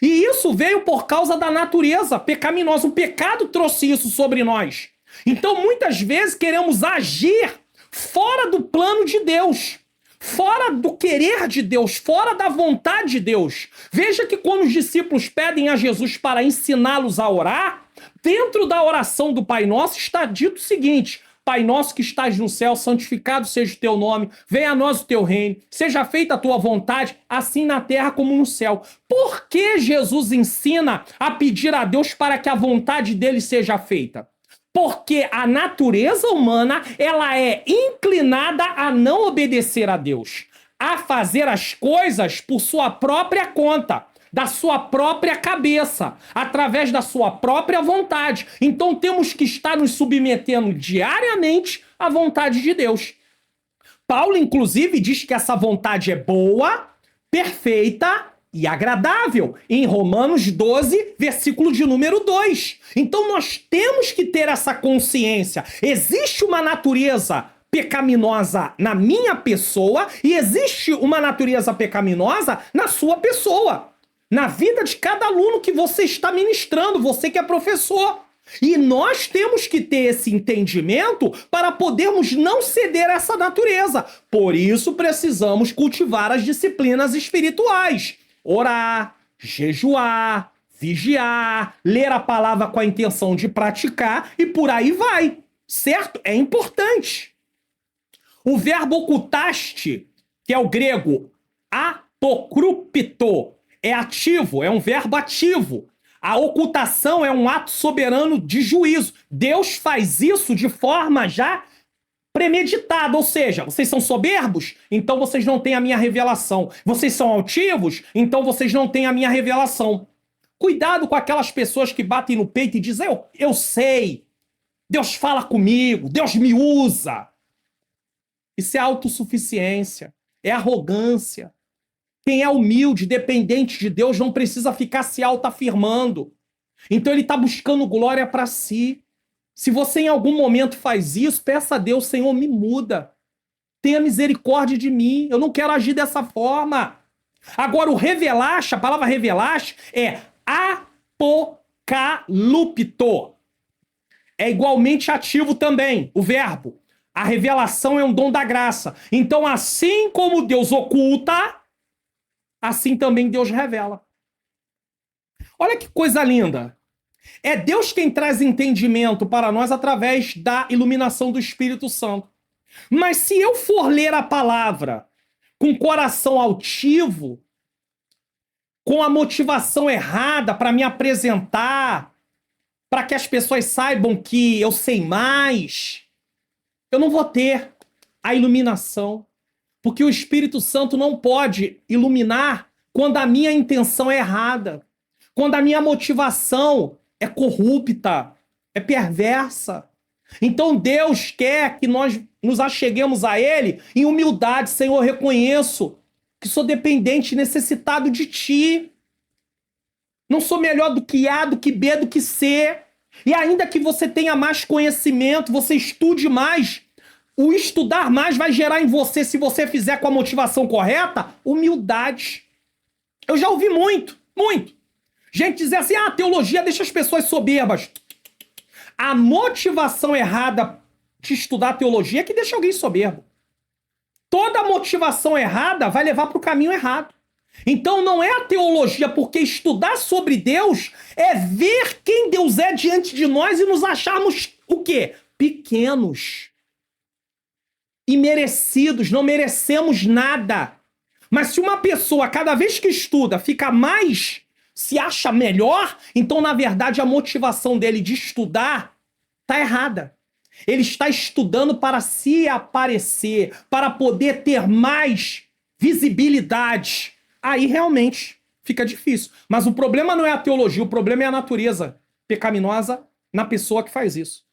E isso veio por causa da natureza pecaminosa. O pecado trouxe isso sobre nós. Então, muitas vezes, queremos agir fora do plano de Deus, fora do querer de Deus, fora da vontade de Deus. Veja que quando os discípulos pedem a Jesus para ensiná-los a orar, dentro da oração do Pai Nosso está dito o seguinte: Pai nosso que estás no céu, santificado seja o teu nome, venha a nós o teu reino, seja feita a tua vontade, assim na terra como no céu. Por que Jesus ensina a pedir a Deus para que a vontade dele seja feita? Porque a natureza humana, ela é inclinada a não obedecer a Deus, a fazer as coisas por sua própria conta, da sua própria cabeça, através da sua própria vontade. Então temos que estar nos submetendo diariamente à vontade de Deus. Paulo, inclusive, diz que essa vontade é boa, perfeita e agradável, em Romanos 12, versículo de número 2. Então nós temos que ter essa consciência. Existe uma natureza pecaminosa na minha pessoa e existe uma natureza pecaminosa na sua pessoa, na vida de cada aluno que você está ministrando, você que é professor. E nós temos que ter esse entendimento para podermos não ceder a essa natureza. Por isso precisamos cultivar as disciplinas espirituais. Orar, jejuar, vigiar, ler a palavra com a intenção de praticar e por aí vai, certo? É importante. O verbo ocultaste, que é o grego apokrupto, é ativo, é um verbo ativo. A ocultação é um ato soberano de juízo. Deus faz isso de forma já premeditada, ou seja, vocês são soberbos, então vocês não têm a minha revelação. Vocês são altivos, então vocês não têm a minha revelação. Cuidado com aquelas pessoas que batem no peito e dizem, eu sei, Deus fala comigo, Deus me usa. Isso é autossuficiência, é arrogância. Quem é humilde, dependente de Deus, não precisa ficar se autoafirmando. Então ele está buscando glória para si. Se você em algum momento faz isso, peça a Deus, Senhor, me muda. Tenha misericórdia de mim. Eu não quero agir dessa forma. Agora, o revelaste, a palavra revelaste é apocalupto. É igualmente ativo também, o verbo. A revelação é um dom da graça. Então, assim como Deus oculta, assim também Deus revela. Olha que coisa linda. É Deus quem traz entendimento para nós através da iluminação do Espírito Santo. Mas se eu for ler a palavra com coração altivo, com a motivação errada para me apresentar, para que as pessoas saibam que eu sei mais, eu não vou ter a iluminação. Porque o Espírito Santo não pode iluminar quando a minha intenção é errada. Quando a minha motivação é corrupta, é perversa. Então Deus quer que nós nos acheguemos a Ele em humildade. Senhor, reconheço que sou dependente e necessitado de Ti. Não sou melhor do que A, do que B, do que C. E ainda que você tenha mais conhecimento, você estude mais, o estudar mais vai gerar em você, se você fizer com a motivação correta, humildade. Eu já ouvi muito. Gente dizer assim, a teologia deixa as pessoas soberbas. A motivação errada de estudar teologia é que deixa alguém soberbo. Toda motivação errada vai levar para o caminho errado. Então não é a teologia, porque estudar sobre Deus é ver quem Deus é diante de nós e nos acharmos o quê? Pequenos. Imerecidos, não merecemos nada. Mas se uma pessoa, cada vez que estuda, fica mais, se acha melhor, então, na verdade, a motivação dele de estudar está errada. Ele está estudando para se aparecer, para poder ter mais visibilidade. Aí, realmente, fica difícil. Mas o problema não é a teologia, o problema é a natureza pecaminosa na pessoa que faz isso.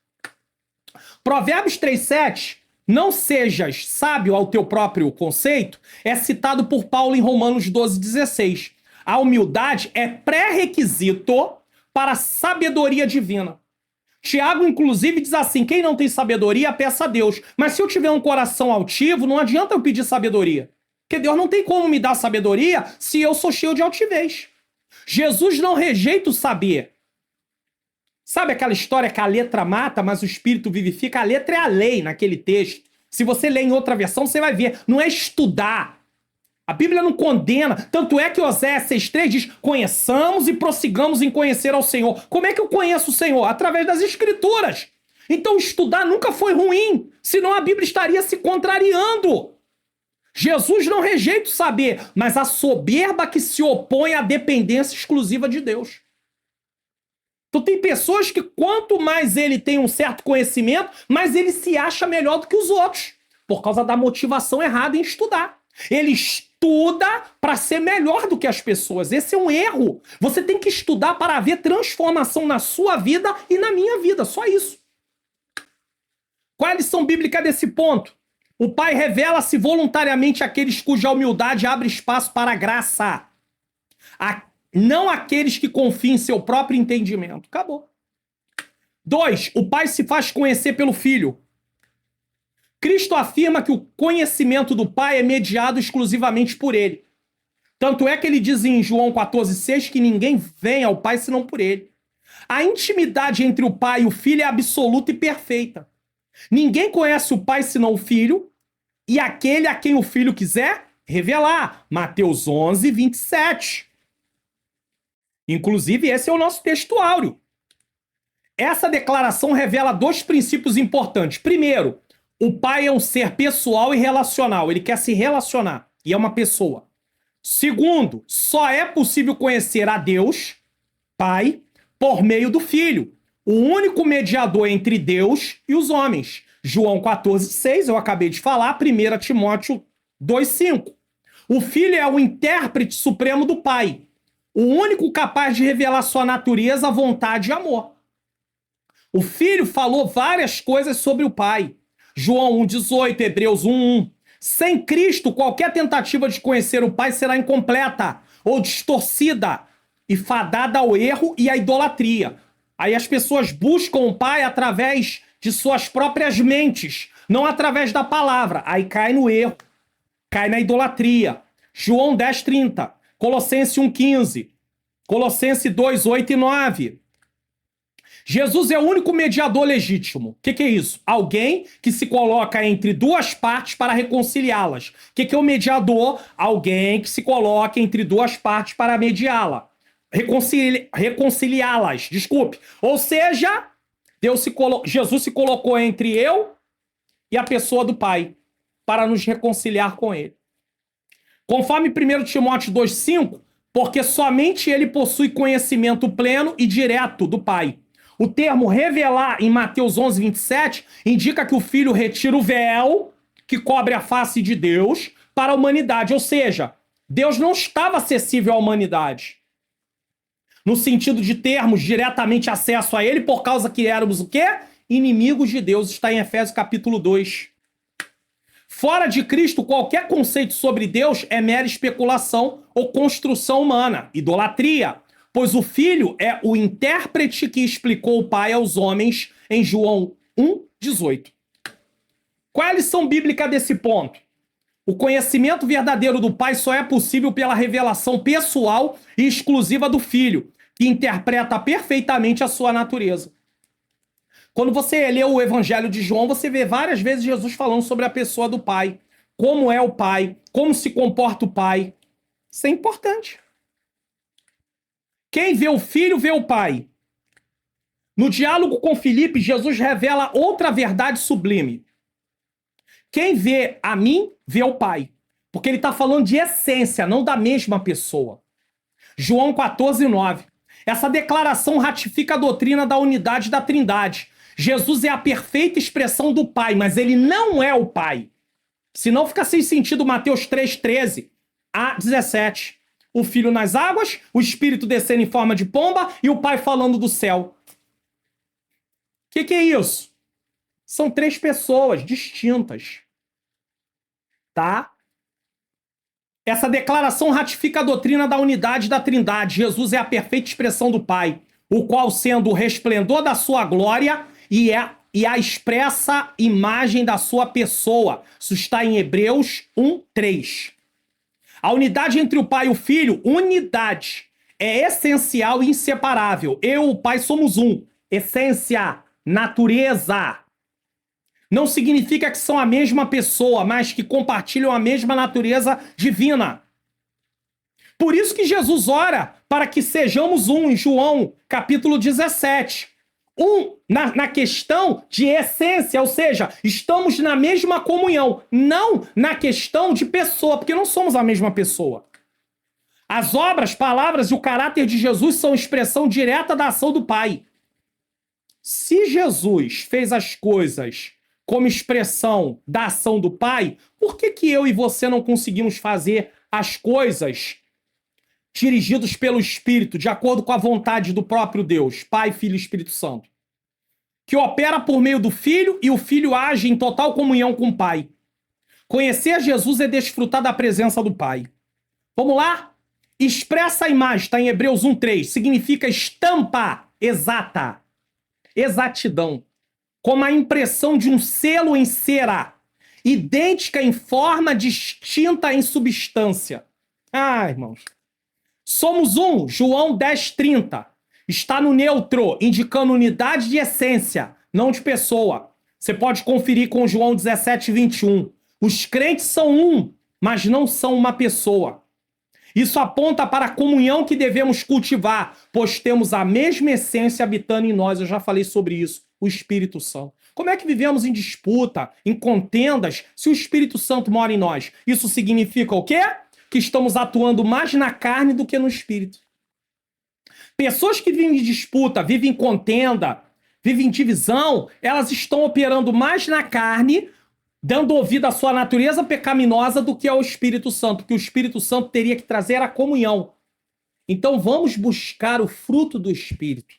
Provérbios 3,7... não sejas sábio ao teu próprio conceito, é citado por Paulo em Romanos 12,16. A humildade é pré-requisito para a sabedoria divina. Tiago, inclusive, diz assim, quem não tem sabedoria, peça a Deus. Mas se eu tiver um coração altivo, não adianta eu pedir sabedoria. Porque Deus não tem como me dar sabedoria se eu sou cheio de altivez. Jesus não rejeita o saber. Sabe aquela história que a letra mata, mas o espírito vivifica? A letra é a lei naquele texto. Se você ler em outra versão, você vai ver. Não é estudar. A Bíblia não condena. Tanto é que Oséias 6,3 diz, conheçamos e prossigamos em conhecer ao Senhor. Como é que eu conheço o Senhor? Através das Escrituras. Então estudar nunca foi ruim. Senão a Bíblia estaria se contrariando. Jesus não rejeita o saber, mas a soberba que se opõe à dependência exclusiva de Deus. Então tem pessoas que quanto mais ele tem um certo conhecimento, mais ele se acha melhor do que os outros. Por causa da motivação errada em estudar. Ele estuda para ser melhor do que as pessoas. Esse é um erro. Você tem que estudar para haver transformação na sua vida e na minha vida. Só isso. Qual é a lição bíblica desse ponto? O Pai revela-se voluntariamente àqueles cuja humildade abre espaço para a graça. Não aqueles que confiam em seu próprio entendimento. Acabou. 2. O Pai se faz conhecer pelo Filho. Cristo afirma que o conhecimento do Pai é mediado exclusivamente por Ele. Tanto é que ele diz em João 14,6 que ninguém vem ao Pai senão por Ele. A intimidade entre o Pai e o Filho é absoluta e perfeita. Ninguém conhece o Pai senão o Filho e aquele a quem o Filho quiser revelar. Mateus 11:27. Inclusive, esse é o nosso texto áureo. Essa declaração revela dois princípios importantes. Primeiro, o Pai é um ser pessoal e relacional. Ele quer se relacionar e é uma pessoa. Segundo, só é possível conhecer a Deus, Pai, por meio do Filho, o único mediador entre Deus e os homens. João 14,6, eu acabei de falar, 1 Timóteo 2,5. O Filho é o intérprete supremo do Pai, o único capaz de revelar sua natureza, vontade e amor. O Filho falou várias coisas sobre o Pai. João 1,18, Hebreus 1,1. Sem Cristo, qualquer tentativa de conhecer o Pai será incompleta ou distorcida e fadada ao erro e à idolatria. Aí as pessoas buscam o Pai através de suas próprias mentes, não através da palavra. Aí cai no erro, cai na idolatria. João 10,30, Colossenses 1,15, Colossenses 2,8 e 9. Jesus é o único mediador legítimo. O que é isso? Alguém que se coloca entre duas partes para reconciliá-las. O que é o mediador? Alguém que se coloca entre duas partes para mediá-la. Reconciliá-las, desculpe. Ou seja, Jesus se colocou entre eu e a pessoa do Pai para nos reconciliar com ele. Conforme 1 Timóteo 2,5, porque somente ele possui conhecimento pleno e direto do Pai. O termo revelar em Mateus 11,27 indica que o Filho retira o véu que cobre a face de Deus para a humanidade. Ou seja, Deus não estava acessível à humanidade. No sentido de termos diretamente acesso a ele, por causa que éramos o quê? Inimigos de Deus. Está em Efésios capítulo 2. Fora de Cristo, qualquer conceito sobre Deus é mera especulação ou construção humana, idolatria. Pois o Filho é o intérprete que explicou o Pai aos homens em João 1,18. Qual é a lição bíblica desse ponto? O conhecimento verdadeiro do Pai só é possível pela revelação pessoal e exclusiva do Filho, que interpreta perfeitamente a sua natureza. Quando você lê o Evangelho de João, você vê várias vezes Jesus falando sobre a pessoa do Pai. Como é o Pai, como se comporta o Pai. Isso é importante. Quem vê o Filho, vê o Pai. No diálogo com Filipe, Jesus revela outra verdade sublime. Quem vê a mim, vê o Pai. Porque ele está falando de essência, não da mesma pessoa. João 14,9. Essa declaração ratifica a doutrina da unidade da Trindade. Jesus é a perfeita expressão do Pai, mas ele não é o Pai. Senão fica sem sentido Mateus 3,13 a 17. O Filho nas águas, o Espírito descendo em forma de pomba e o Pai falando do céu. O que é isso? São três pessoas distintas. Tá? Essa declaração ratifica a doutrina da unidade da Trindade. Jesus é a perfeita expressão do Pai, o qual, sendo o resplendor da sua glória e a expressa imagem da sua pessoa. Isso está em Hebreus 1,3. A unidade entre o Pai e o Filho, unidade, é essencial e inseparável. Eu e o Pai somos um. Essência, natureza. Não significa que são a mesma pessoa, mas que compartilham a mesma natureza divina. Por isso que Jesus ora para que sejamos um, em João capítulo 17. Na questão de essência, ou seja, estamos na mesma comunhão, não na questão de pessoa, porque não somos a mesma pessoa. As obras, palavras e o caráter de Jesus são expressão direta da ação do Pai. Se Jesus fez as coisas como expressão da ação do Pai, por que eu e você não conseguimos fazer as coisas dirigidos pelo Espírito, de acordo com a vontade do próprio Deus, Pai, Filho e Espírito Santo, que opera por meio do Filho e o Filho age em total comunhão com o Pai? Conhecer Jesus é desfrutar da presença do Pai. Vamos lá? Expressa a imagem, está em Hebreus 1,3, significa estampa exata, exatidão, como a impressão de um selo em cera, idêntica em forma, distinta em substância. Ah, irmãos. Somos um, João 10,30. Está no neutro, indicando unidade de essência, não de pessoa. Você pode conferir com João 17,21. Os crentes são um, mas não são uma pessoa. Isso aponta para a comunhão que devemos cultivar, pois temos a mesma essência habitando em nós. Eu já falei sobre isso, o Espírito Santo. Como é que vivemos em disputa, em contendas, se o Espírito Santo mora em nós? Isso significa o quê? Que estamos atuando mais na carne do que no Espírito. Pessoas que vivem em disputa, vivem em contenda, vivem em divisão, elas estão operando mais na carne, dando ouvido à sua natureza pecaminosa do que ao Espírito Santo, que o Espírito Santo teria que trazer a comunhão. Então vamos buscar o fruto do Espírito.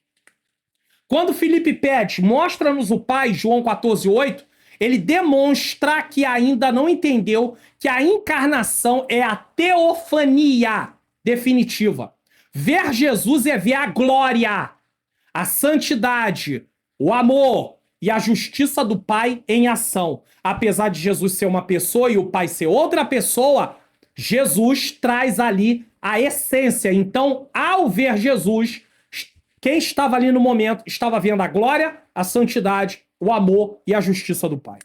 Quando Filipe pede, mostra-nos o Pai, João 14:8, ele demonstra que ainda não entendeu que a encarnação é a teofania definitiva. Ver Jesus é ver a glória, a santidade, o amor e a justiça do Pai em ação. Apesar de Jesus ser uma pessoa e o Pai ser outra pessoa, Jesus traz ali a essência. Então, ao ver Jesus, quem estava ali no momento estava vendo a glória, a santidade, o amor e a justiça do Pai.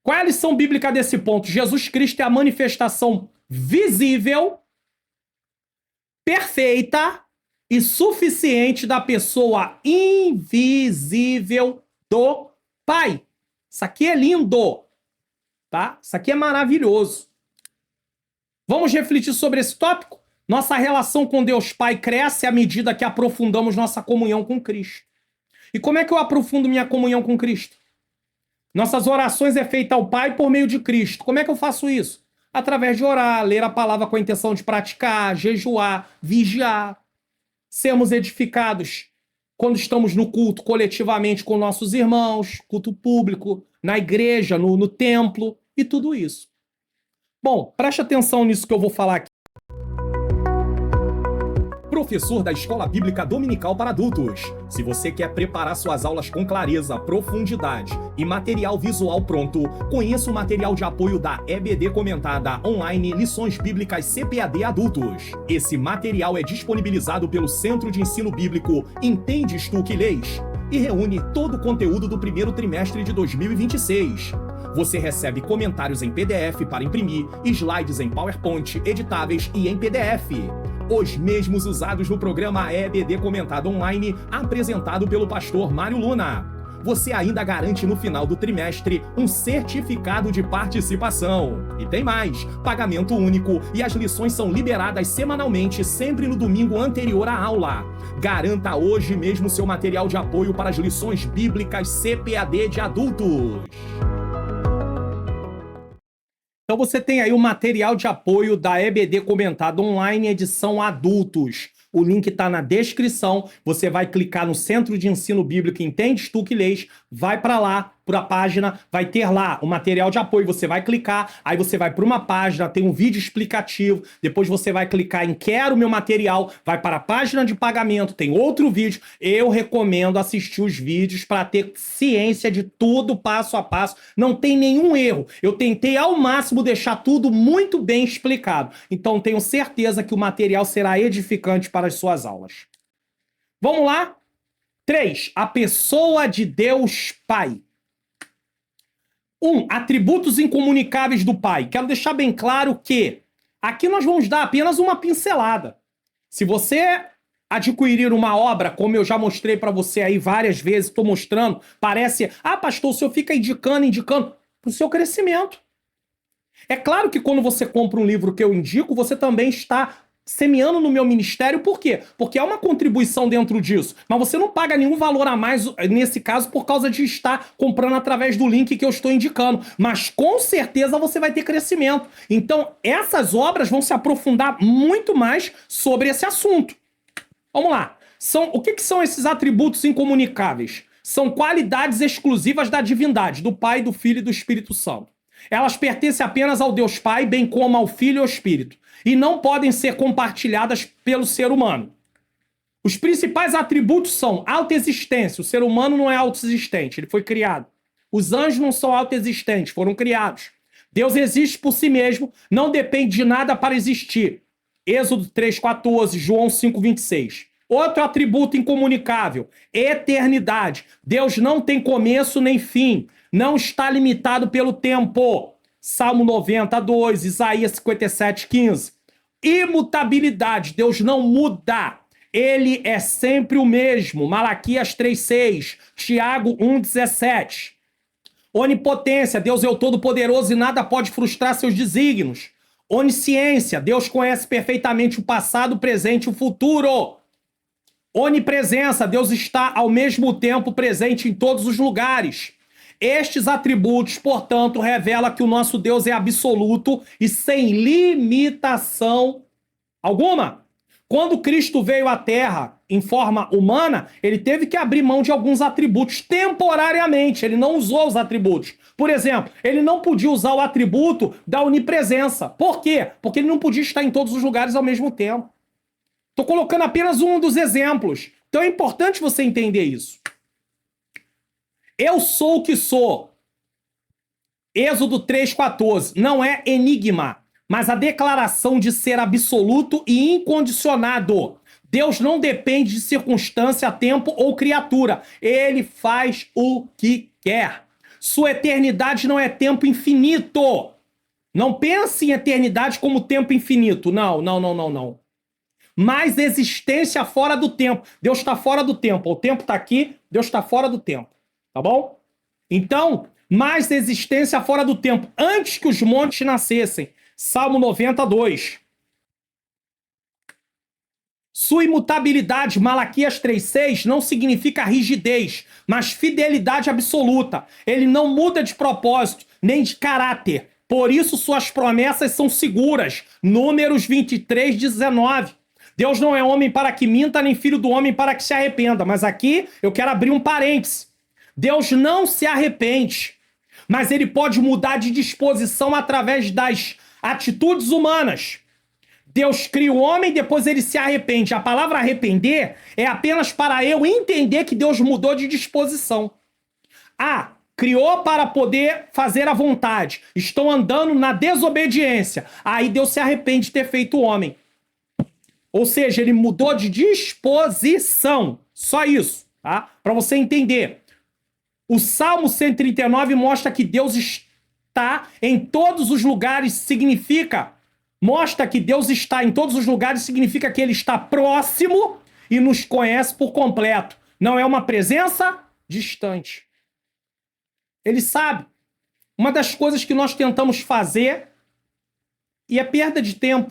Qual é a lição bíblica desse ponto? Jesus Cristo é a manifestação visível, perfeita e suficiente da pessoa invisível do Pai. Isso aqui é lindo, tá? Isso aqui é maravilhoso. Vamos refletir sobre esse tópico? Nossa relação com Deus Pai cresce à medida que aprofundamos nossa comunhão com Cristo. E como é que eu aprofundo minha comunhão com Cristo? Nossas orações é feita ao Pai por meio de Cristo. Como é que eu faço isso? Através de orar, ler a palavra com a intenção de praticar, jejuar, vigiar. Sermos edificados quando estamos no culto coletivamente com nossos irmãos, culto público, na igreja, no templo e tudo isso. Bom, preste atenção nisso que eu vou falar aqui. Professor da Escola Bíblica Dominical para Adultos. Se você quer preparar suas aulas com clareza, profundidade e material visual pronto, conheça o material de apoio da EBD Comentada Online Lições Bíblicas CPAD Adultos. Esse material é disponibilizado pelo Centro de Ensino Bíblico Entendes Tu que Lês e reúne todo o conteúdo do primeiro trimestre de 2026. Você recebe comentários em PDF para imprimir, slides em PowerPoint, editáveis e em PDF. Os mesmos usados no programa EBD Comentado Online, apresentado pelo pastor Mário Luna. Você ainda garante no final do trimestre um certificado de participação. E tem mais, pagamento único e as lições são liberadas semanalmente, sempre no domingo anterior à aula. Garanta hoje mesmo seu material de apoio para as lições bíblicas CPAD de adultos. Então você tem aí o material de apoio da EBD Comentado Online, edição adultos. O link está na descrição. Você vai clicar no Centro de Ensino Bíblico Entendes Tu que Lês, vai para lá, para a página, vai ter lá o material de apoio, você vai clicar, aí você vai para uma página, tem um vídeo explicativo, depois você vai clicar em Quero Meu Material, vai para a página de pagamento, tem outro vídeo. Eu recomendo assistir os vídeos para ter ciência de tudo passo a passo, não tem nenhum erro. Eu tentei ao máximo deixar tudo muito bem explicado, então tenho certeza que o material será edificante para as suas aulas. Vamos lá? 3. A pessoa de Deus Pai. 1. Atributos incomunicáveis do Pai. Quero deixar bem claro que aqui nós vamos dar apenas uma pincelada. Se você adquirir uma obra, como eu já mostrei para você aí várias vezes, estou mostrando, parece, pastor, o senhor fica indicando para o seu crescimento. É claro que quando você compra um livro que eu indico, você também está semeando no meu ministério. Por quê? Porque há uma contribuição dentro disso, mas você não paga nenhum valor a mais nesse caso por causa de estar comprando através do link que eu estou indicando, mas com certeza você vai ter crescimento. Então essas obras vão se aprofundar muito mais sobre esse assunto. Vamos lá. O que são esses atributos incomunicáveis? São qualidades exclusivas da divindade, do Pai, do Filho e do Espírito Santo. Elas pertencem apenas ao Deus Pai, bem como ao Filho e ao Espírito, e não podem ser compartilhadas pelo ser humano. Os principais atributos são autoexistência. O ser humano não é autoexistente, ele foi criado. Os anjos não são autoexistentes, foram criados. Deus existe por si mesmo, não depende de nada para existir. Êxodo 3,14, João 5,26. Outro atributo incomunicável, eternidade. Deus não tem começo nem fim, não está limitado pelo tempo. Salmo 92, Isaías 57,15. Imutabilidade, Deus não muda. Ele é sempre o mesmo. Malaquias 3,6. Tiago 1,17. Onipotência, Deus é o Todo-Poderoso e nada pode frustrar seus desígnios. Onisciência, Deus conhece perfeitamente o passado, o presente e o futuro. Onipresença, Deus está ao mesmo tempo presente em todos os lugares. Estes atributos, portanto, revelam que o nosso Deus é absoluto e sem limitação alguma. Quando Cristo veio à Terra em forma humana, ele teve que abrir mão de alguns atributos temporariamente. Ele não usou os atributos. Por exemplo, ele não podia usar o atributo da onipresença. Por quê? Porque ele não podia estar em todos os lugares ao mesmo tempo. Estou colocando apenas um dos exemplos. Então é importante você entender isso. Eu sou o que sou. Êxodo 3,14. Não é enigma, mas a declaração de ser absoluto e incondicionado. Deus não depende de circunstância, tempo ou criatura. Ele faz o que quer. Sua eternidade não é tempo infinito. Não pense em eternidade como tempo infinito. Não. Mas existência fora do tempo. Deus está fora do tempo. O tempo está aqui, Deus está fora do tempo. Tá bom? Então, mais existência fora do tempo. Antes que os montes nascessem. Salmo 92. Sua imutabilidade, Malaquias 3,6, não significa rigidez, mas fidelidade absoluta. Ele não muda de propósito, nem de caráter. Por isso suas promessas são seguras. Números 23, 19. Deus não é homem para que minta, nem filho do homem para que se arrependa. Mas aqui eu quero abrir um parêntese. Deus não se arrepende, mas ele pode mudar de disposição através das atitudes humanas. Deus cria o homem, depois ele se arrepende. A palavra arrepender é apenas para eu entender que Deus mudou de disposição. Criou para poder fazer a vontade. Estou andando na desobediência. Aí Deus se arrepende de ter feito o homem. Ou seja, ele mudou de disposição. Só isso, tá? Para você entender. O Salmo 139 mostra que Deus está em todos os lugares, mostra que Deus está em todos os lugares, significa que ele está próximo e nos conhece por completo. Não é uma presença distante. Ele sabe. Uma das coisas que nós tentamos fazer, e é perda de tempo,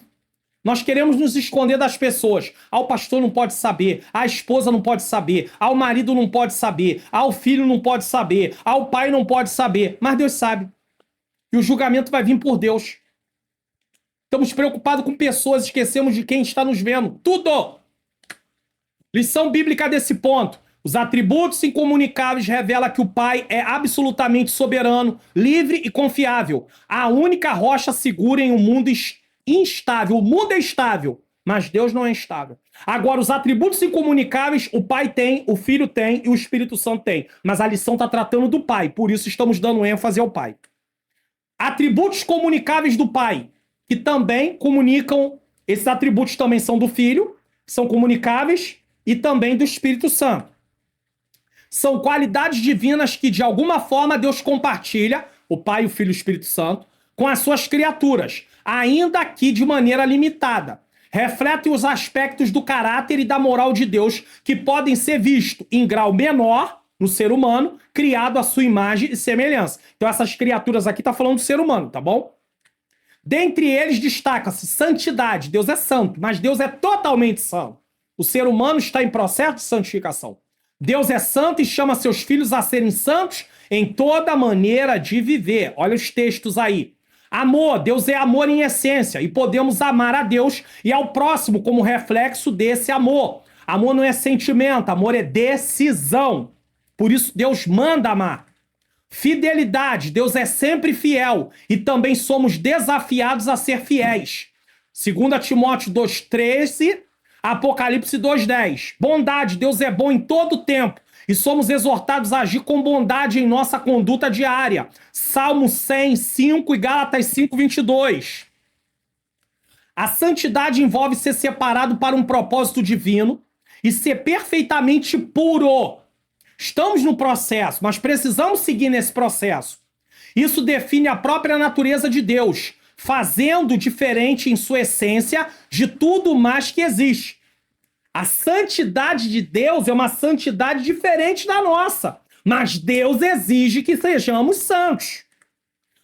nós queremos nos esconder das pessoas. O pastor não pode saber, a esposa não pode saber, o marido não pode saber, o filho não pode saber, o pai não pode saber, mas Deus sabe. E o julgamento vai vir por Deus. Estamos preocupados com pessoas, esquecemos de quem está nos vendo. Tudo! Lição bíblica desse ponto. Os atributos incomunicáveis revelam que o Pai é absolutamente soberano, livre e confiável. A única rocha segura em um mundo instável. O mundo é estável, mas Deus não é instável. Agora, os atributos incomunicáveis, o Pai tem, o Filho tem e o Espírito Santo tem. Mas a lição está tratando do Pai, por isso estamos dando ênfase ao Pai. Atributos comunicáveis do Pai, que também comunicam, esses atributos também são do Filho, são comunicáveis, e também do Espírito Santo. São qualidades divinas que, de alguma forma, Deus compartilha, o Pai, o Filho e o Espírito Santo, com as suas criaturas, ainda que de maneira limitada. Refletem os aspectos do caráter e da moral de Deus que podem ser vistos em grau menor no ser humano, criado à sua imagem e semelhança. Então essas criaturas aqui tá falando do ser humano, tá bom? Dentre eles destaca-se santidade. Deus é santo, mas Deus é totalmente santo. O ser humano está em processo de santificação. Deus é santo e chama seus filhos a serem santos em toda maneira de viver. Olha os textos aí. Amor, Deus é amor em essência e podemos amar a Deus e ao próximo como reflexo desse amor. Amor não é sentimento, amor é decisão. Por isso Deus manda amar. Fidelidade, Deus é sempre fiel e também somos desafiados a ser fiéis. 2 Timóteo 2,13, Apocalipse 2,10. Bondade, Deus é bom em todo tempo e somos exortados a agir com bondade em nossa conduta diária. Salmo 100:5 e Gálatas 5:22. A santidade envolve ser separado para um propósito divino e ser perfeitamente puro. Estamos no processo, mas precisamos seguir nesse processo. Isso define a própria natureza de Deus, fazendo diferente em sua essência de tudo mais que existe. A santidade de Deus é uma santidade diferente da nossa, mas Deus exige que sejamos santos.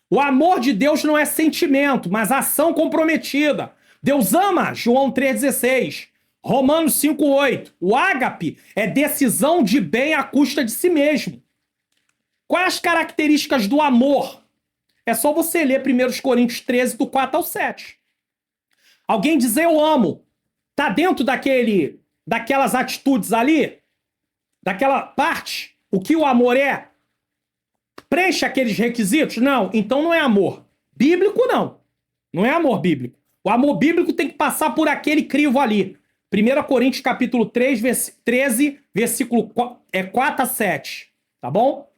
O amor de Deus não é sentimento, mas ação comprometida. Deus ama, João 3,16. Romanos 5,8. O ágape é decisão de bem à custa de si mesmo. Quais as características do amor? É só você ler 1 Coríntios 13, do 4 ao 7. Alguém dizer eu amo, tá dentro daquelas atitudes ali? Daquela parte? O que o amor é? Preenche aqueles requisitos? Não, então não é amor. Bíblico, não. Não é amor bíblico. O amor bíblico tem que passar por aquele crivo ali. 1 Coríntios capítulo 13, versículo 4 a 7. Tá bom?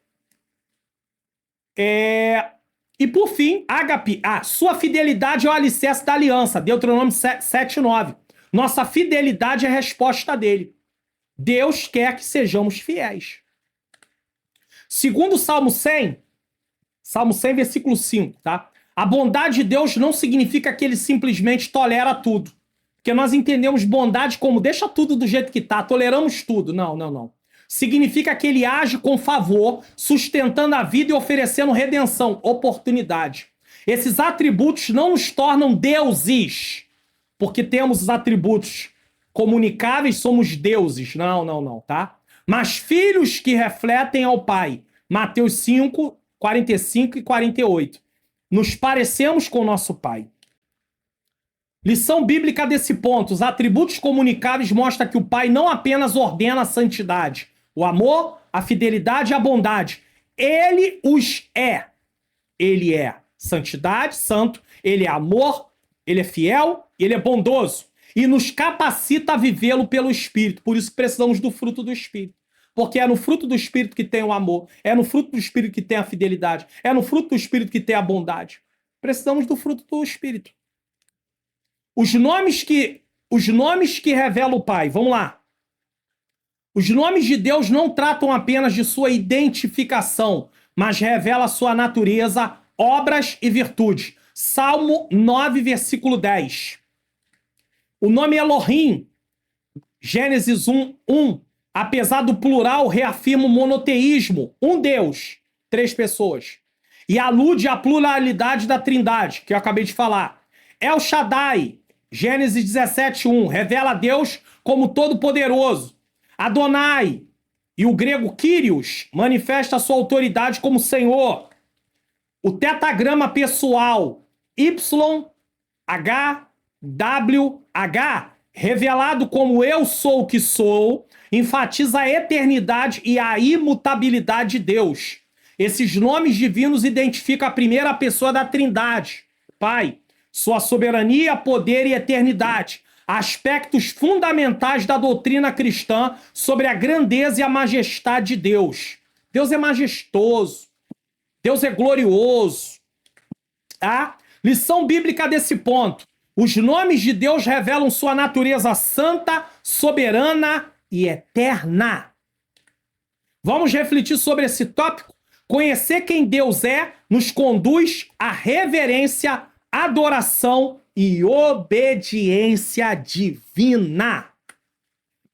E por fim, ágape. Sua fidelidade é o alicerce da aliança. Deuteronômio 7, 9. Nossa fidelidade é a resposta dele. Deus quer que sejamos fiéis. Segundo o Salmo 100, versículo 5, tá? A bondade de Deus não significa que ele simplesmente tolera tudo. Porque nós entendemos bondade como deixa tudo do jeito que tá, toleramos tudo. Não, não, não. Significa que ele age com favor, sustentando a vida e oferecendo redenção, oportunidade. Esses atributos não nos tornam deuses, porque temos os atributos comunicáveis, somos deuses. Não, não, não, tá? Mas filhos que refletem ao Pai. Mateus 5, 45 e 48. Nos parecemos com o nosso Pai. Lição bíblica desse ponto. Os atributos comunicáveis mostram que o Pai não apenas ordena a santidade, o amor, a fidelidade e a bondade. Ele os é. Ele é santidade, santo. Ele é amor, ele é fiel, ele é bondoso. E nos capacita a vivê-lo pelo Espírito. Por isso precisamos do fruto do Espírito. Porque é no fruto do Espírito que tem o amor. É no fruto do Espírito que tem a fidelidade. É no fruto do Espírito que tem a bondade. Precisamos do fruto do Espírito. Os nomes que revelam o Pai. Vamos lá. Os nomes de Deus não tratam apenas de sua identificação, mas revelam a sua natureza, obras e virtudes. Salmo 9, versículo 10. O nome Elohim, Gênesis 1, 1. Apesar do plural, reafirma o monoteísmo. Um Deus, 3 pessoas. E alude à pluralidade da Trindade, que eu acabei de falar. El Shaddai, Gênesis 17, 1. Revela a Deus como todo-poderoso. Adonai, e o grego Kyrios, manifesta a sua autoridade como Senhor. O tetagrama pessoal YHWH, revelado como eu sou o que sou, enfatiza a eternidade e a imutabilidade de Deus. Esses nomes divinos identificam a primeira pessoa da Trindade, Pai, sua soberania, poder e eternidade, aspectos fundamentais da doutrina cristã sobre a grandeza e a majestade de Deus. Deus é majestoso, Deus é glorioso. Tá? Lição bíblica desse ponto. Os nomes de Deus revelam sua natureza santa, soberana e eterna. Vamos refletir sobre esse tópico? Conhecer quem Deus é nos conduz à reverência, adoração e obediência divina.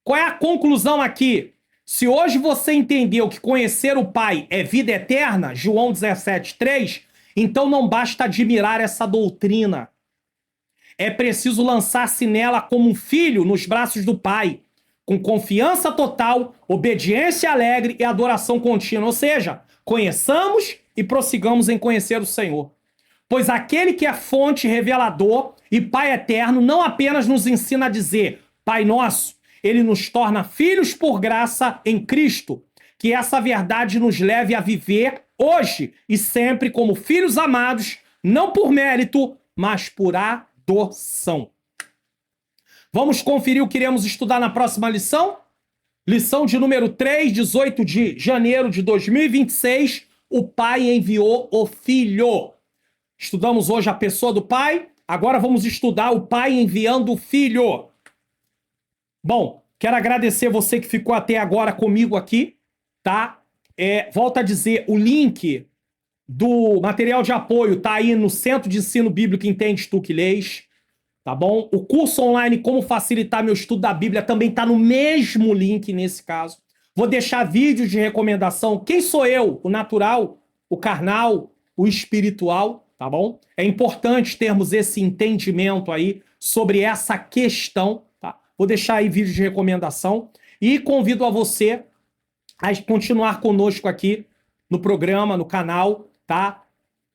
Qual é a conclusão aqui? Se hoje você entendeu que conhecer o Pai é vida eterna, João 17:3, então não basta admirar essa doutrina. É preciso lançar-se nela como um filho nos braços do Pai, com confiança total, obediência alegre e adoração contínua. Ou seja, conheçamos e prossigamos em conhecer o Senhor. Pois aquele que é fonte, revelador e Pai eterno não apenas nos ensina a dizer Pai nosso, ele nos torna filhos por graça em Cristo. Que essa verdade nos leve a viver hoje e sempre como filhos amados, não por mérito, mas por adoção. Vamos conferir o que iremos estudar na próxima lição? Lição de número 3, 18 de janeiro de 2026. O Pai enviou o Filho. Estudamos hoje a pessoa do Pai. Agora vamos estudar o Pai enviando o Filho. Bom, quero agradecer você que ficou até agora comigo aqui, tá? Volto a dizer, o link do material de apoio tá aí no Centro de Ensino Bíblico Entendes Tu Que Lês, tá bom? O curso online Como Facilitar Meu Estudo da Bíblia também tá no mesmo link nesse caso. Vou deixar vídeos de recomendação. Quem sou eu? O natural, o carnal, o espiritual, tá bom? É importante termos esse entendimento aí sobre essa questão, tá? Vou deixar aí vídeo de recomendação e convido a você a continuar conosco aqui no programa, no canal, tá?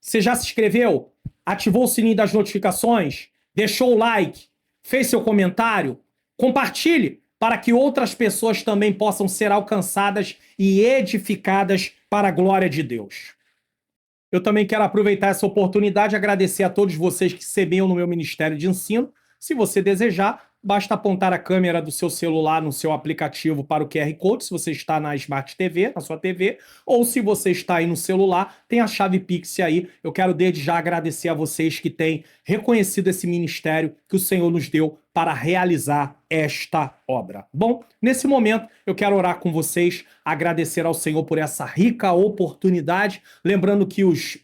Você já se inscreveu? Ativou o sininho das notificações? Deixou o like? Fez seu comentário? Compartilhe para que outras pessoas também possam ser alcançadas e edificadas para a glória de Deus. Eu também quero aproveitar essa oportunidade e agradecer a todos vocês que semeiam no meu Ministério de Ensino. Se você desejar, basta apontar a câmera do seu celular no seu aplicativo para o QR Code, se você está na Smart TV, na sua TV, ou se você está aí no celular, tem a chave Pix aí. Eu quero desde já agradecer a vocês que têm reconhecido esse ministério que o Senhor nos deu para realizar esta obra. Bom, nesse momento eu quero orar com vocês, agradecer ao Senhor por essa rica oportunidade, lembrando que os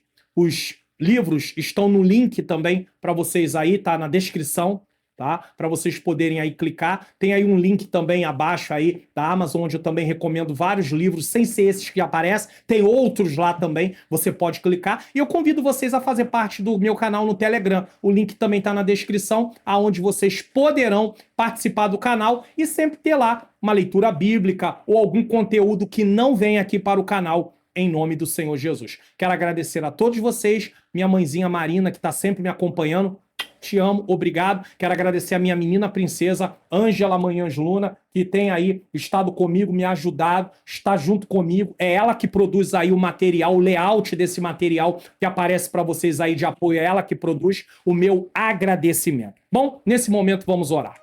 livros estão no link também para vocês aí, tá na descrição, tá? Para vocês poderem aí clicar. Tem aí um link também abaixo aí da Amazon, onde eu também recomendo vários livros, sem ser esses que aparecem. Tem outros lá também, você pode clicar. E eu convido vocês a fazer parte do meu canal no Telegram. O link também está na descrição, aonde vocês poderão participar do canal e sempre ter lá uma leitura bíblica ou algum conteúdo que não vem aqui para o canal, em nome do Senhor Jesus. Quero agradecer a todos vocês, minha mãezinha Marina, que está sempre me acompanhando. Te amo, obrigado. Quero agradecer a minha menina princesa, Ângela Manhãs Luna, que tem aí estado comigo, me ajudado, está junto comigo. É ela que produz aí o material, o layout desse material que aparece para vocês aí de apoio. É ela que produz. O meu agradecimento. Bom, nesse momento vamos orar.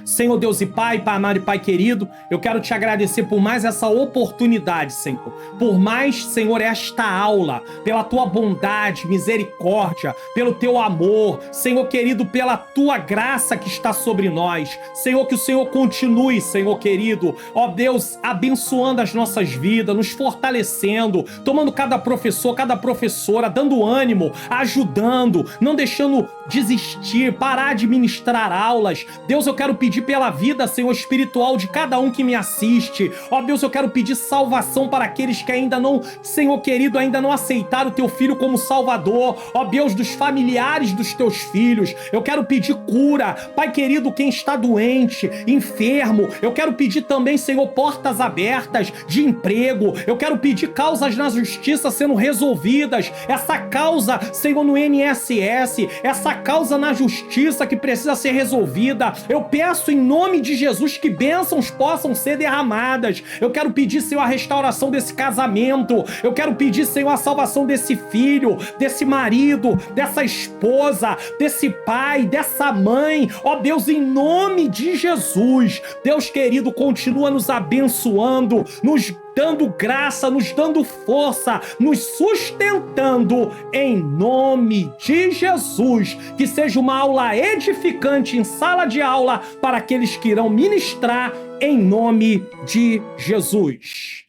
Senhor Deus e Pai, Pai amado e Pai querido, eu quero te agradecer por mais essa oportunidade, Senhor. Por mais, Senhor, esta aula, pela tua bondade, misericórdia, pelo teu amor, Senhor querido, pela tua graça que está sobre nós. Senhor, que o Senhor continue, Senhor querido, ó Deus, abençoando as nossas vidas, nos fortalecendo, tomando cada professor, cada professora, dando ânimo, ajudando, não deixando desistir, parar de ministrar aulas. Deus, eu quero pedir pela vida, Senhor, espiritual de cada um que me assiste. Ó Deus, eu quero pedir salvação para aqueles que ainda não, Senhor querido, ainda não aceitaram o teu filho como Salvador. Ó Deus, dos familiares dos teus filhos. Eu quero pedir cura. Pai querido, quem está doente, enfermo, eu quero pedir também, Senhor, portas abertas de emprego. Eu quero pedir causas na justiça sendo resolvidas. Essa causa, Senhor, no INSS, essa causa na justiça que precisa ser resolvida. Eu peço em nome de Jesus que bênçãos possam ser derramadas. Eu quero pedir, Senhor, a restauração desse casamento. Eu quero pedir, Senhor, a salvação desse filho, desse marido, dessa esposa, desse pai, dessa mãe. Ó Deus, em nome de Jesus. Deus querido, continua nos abençoando, nos dando graça, nos dando força, nos sustentando em nome de Jesus. Que seja uma aula edificante em sala de aula para aqueles que irão ministrar em nome de Jesus.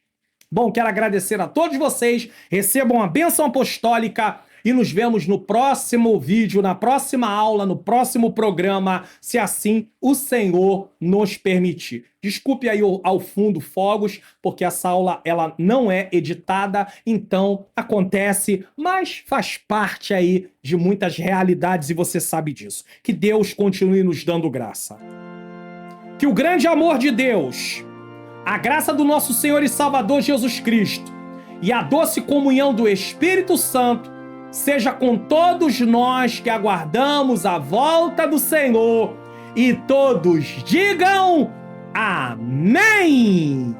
Bom, quero agradecer a todos vocês, recebam a bênção apostólica e nos vemos no próximo vídeo, na próxima aula, no próximo programa, se assim o Senhor nos permitir. Desculpe aí ao fundo fogos, porque essa aula ela não é editada, então acontece, mas faz parte aí de muitas realidades e você sabe disso. Que Deus continue nos dando graça. Que o grande amor de Deus, a graça do nosso Senhor e Salvador Jesus Cristo e a doce comunhão do Espírito Santo seja com todos nós que aguardamos a volta do Senhor e todos digam amém!